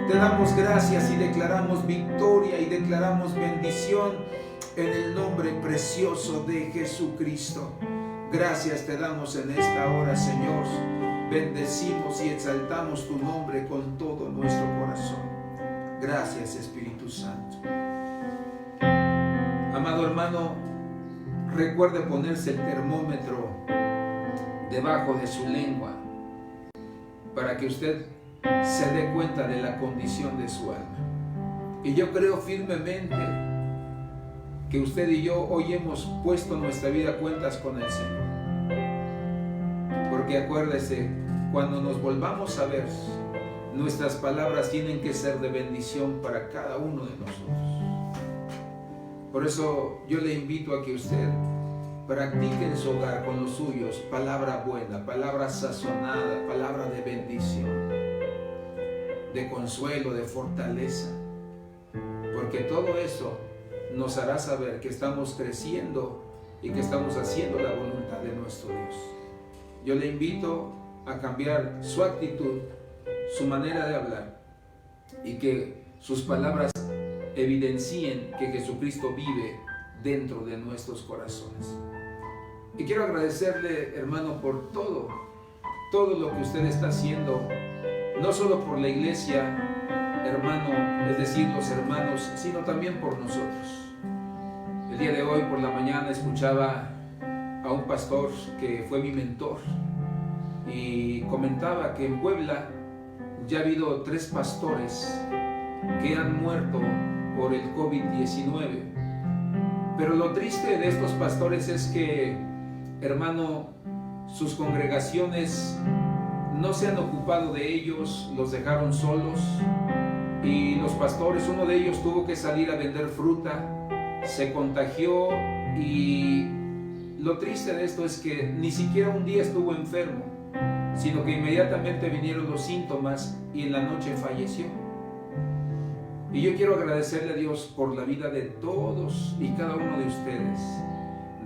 [SPEAKER 1] Te damos gracias y declaramos victoria y declaramos bendición en el nombre precioso de Jesucristo. Gracias te damos en esta hora, Señor. Bendecimos y exaltamos tu nombre con todo nuestro corazón. Gracias, Espíritu Santo. Amado hermano, recuerde ponerse el termómetro debajo de su lengua para que usted se dé cuenta de la condición de su alma. Y yo creo firmemente que usted y yo hoy hemos puesto nuestra vida a cuentas con el Señor. Porque acuérdese, cuando nos volvamos a ver, nuestras palabras tienen que ser de bendición para cada uno de nosotros. Por eso yo le invito a que usted practique en su hogar con los suyos palabra buena, palabra sazonada, palabra de bendición, de consuelo, de fortaleza. Porque todo eso nos hará saber que estamos creciendo y que estamos haciendo la voluntad de nuestro Dios. Yo le invito a cambiar su actitud, su manera de hablar, y que sus palabras evidencien que Jesucristo vive dentro de nuestros corazones. Y quiero agradecerle, hermano, por todo lo que usted está haciendo, no solo por la iglesia, hermano, es decir, los hermanos, sino también por nosotros. El día de hoy por la mañana escuchaba a un pastor que fue mi mentor y comentaba que en Puebla ya ha habido 3 pastores que han muerto por el COVID-19. Pero lo triste de estos pastores es que, hermano, sus congregaciones no se han ocupado de ellos, los dejaron solos, y los pastores, uno de ellos tuvo que salir a vender fruta, se contagió, y lo triste de esto es que ni siquiera un día estuvo enfermo, sino que inmediatamente vinieron los síntomas y en la noche falleció. Y yo quiero agradecerle a Dios por la vida de todos y cada uno de ustedes,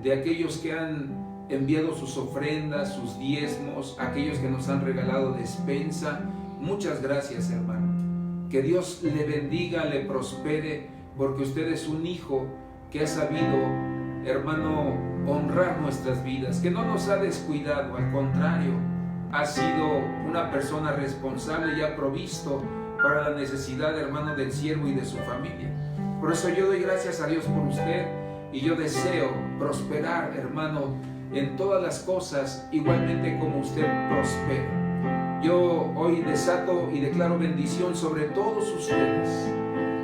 [SPEAKER 1] de aquellos que han enviado sus ofrendas, sus diezmos, aquellos que nos han regalado despensa. Muchas gracias, hermano. Que Dios le bendiga, le prospere, porque usted es un hijo que ha sabido, hermano, honrar nuestras vidas, que no nos ha descuidado, al contrario, ha sido una persona responsable y ha provisto para la necesidad, hermano, del siervo y de su familia. Por eso yo doy gracias a Dios por usted, y yo deseo prosperar, hermano, en todas las cosas, igualmente como usted prospere. Yo hoy desato y declaro bendición sobre todos ustedes.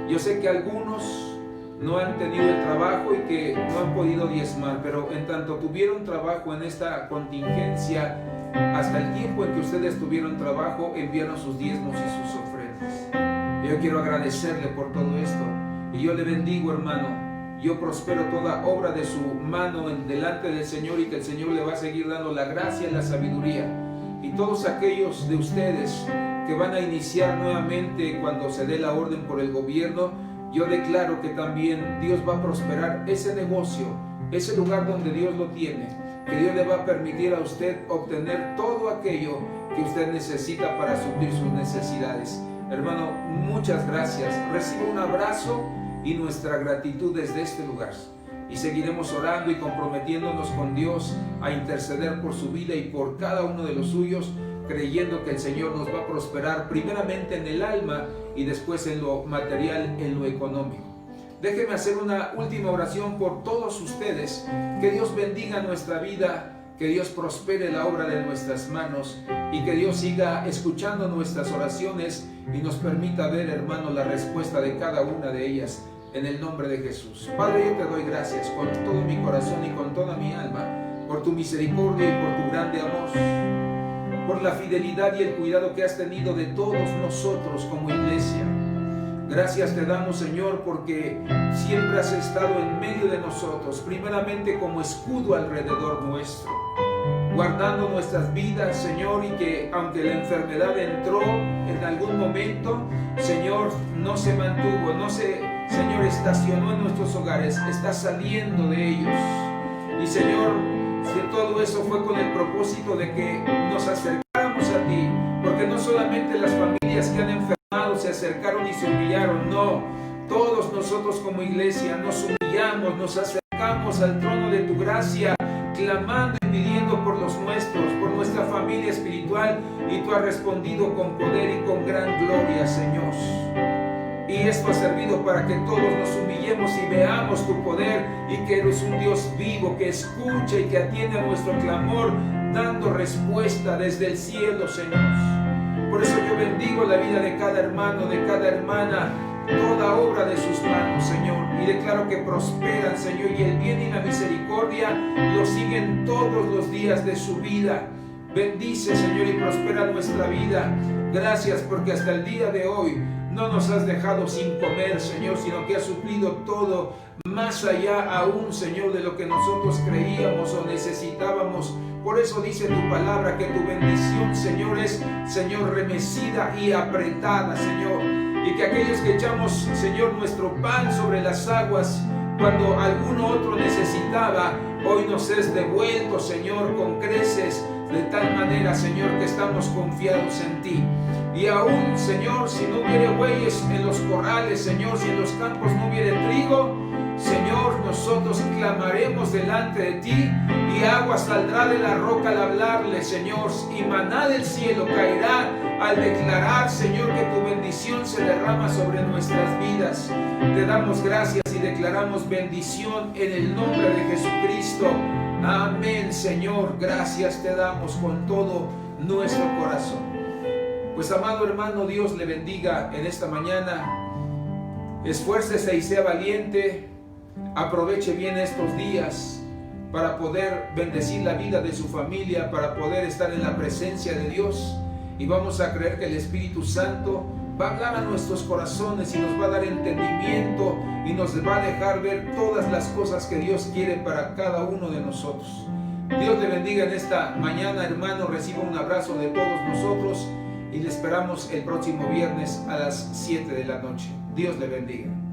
[SPEAKER 1] Yo sé que algunos no han tenido el trabajo y que no han podido diezmar, pero en tanto tuvieron trabajo en esta contingencia, hasta el tiempo en que ustedes tuvieron trabajo, enviaron sus diezmos y sus ofrendas. Yo quiero agradecerle por todo esto, y yo le bendigo, hermano. Yo prospero toda obra de su mano delante del Señor, y que el Señor le va a seguir dando la gracia y la sabiduría. Y todos aquellos de ustedes que van a iniciar nuevamente cuando se dé la orden por el gobierno, yo declaro que también Dios va a prosperar ese negocio, ese lugar donde Dios lo tiene, que Dios le va a permitir a usted obtener todo aquello que usted necesita para suplir sus necesidades. Hermano, muchas gracias. Reciba un abrazo y nuestra gratitud desde este lugar. Y seguiremos orando y comprometiéndonos con Dios a interceder por su vida y por cada uno de los suyos, creyendo que el Señor nos va a prosperar primeramente en el alma y después en lo material, en lo económico. Déjenme hacer una última oración por todos ustedes. Que Dios bendiga nuestra vida, que Dios prospere la obra de nuestras manos, y que Dios siga escuchando nuestras oraciones y nos permita ver, hermano, la respuesta de cada una de ellas, en el nombre de Jesús. Padre, yo te doy gracias con todo mi corazón y con toda mi alma por tu misericordia y por tu grande amor, por la fidelidad y el cuidado que has tenido de todos nosotros como iglesia. Gracias te damos, Señor, porque siempre has estado en medio de nosotros, primeramente como escudo alrededor nuestro, guardando nuestras vidas, Señor, y que aunque la enfermedad entró en algún momento, Señor, no se mantuvo, no se, Señor, estacionó en nuestros hogares, está saliendo de ellos. Y Señor, si todo eso fue con el propósito de que nos acercáramos a ti, porque no solamente las familias que han enfermado se acercaron y se humillaron, no, todos nosotros como iglesia nos humillamos, nos acercamos al trono de tu gracia, clamando y pidiendo por los nuestros, por nuestra familia espiritual, y tú has respondido con poder y con gran gloria, Señor. Y esto ha servido para que todos nos humillemos y veamos tu poder, y que eres un Dios vivo que escucha y que atiende a nuestro clamor, dando respuesta desde el cielo, Señor. Por eso yo bendigo la vida de cada hermano, de cada hermana, toda obra de sus manos, Señor, y declaro que prosperan, Señor, y el bien y la misericordia los siguen todos los días de su vida. Bendice, Señor, y prospera nuestra vida. Gracias porque hasta el día de hoy no nos has dejado sin comer, Señor, sino que has suplido todo, más allá aún, Señor, de lo que nosotros creíamos o necesitábamos. Por eso dice tu palabra que tu bendición, Señor, es, Señor, remecida y apretada, Señor. Y que aquellos que echamos, Señor, nuestro pan sobre las aguas, cuando alguno otro necesitaba, hoy nos es devuelto, Señor, con creces, de tal manera, Señor, que estamos confiados en ti. Y aún, Señor, si no hubiere bueyes en los corrales, Señor, si en los campos no hubiere trigo, Señor, nosotros clamaremos delante de ti y agua saldrá de la roca al hablarle, Señor, y maná del cielo caerá al declarar, Señor, que tu bendición se derrama sobre nuestras vidas. Te damos gracias y declaramos bendición en el nombre de Jesucristo. Amén, Señor. Gracias te damos con todo nuestro corazón. Pues, amado hermano, Dios le bendiga en esta mañana. Esfuércese y sea valiente. Aproveche bien estos días para poder bendecir la vida de su familia, para poder estar en la presencia de Dios. Y vamos a creer que el Espíritu Santo va a hablar a nuestros corazones y nos va a dar entendimiento y nos va a dejar ver todas las cosas que Dios quiere para cada uno de nosotros. Dios le bendiga en esta mañana, hermano. Reciba un abrazo de todos nosotros y le esperamos el próximo viernes a las 7 de la noche. Dios le bendiga.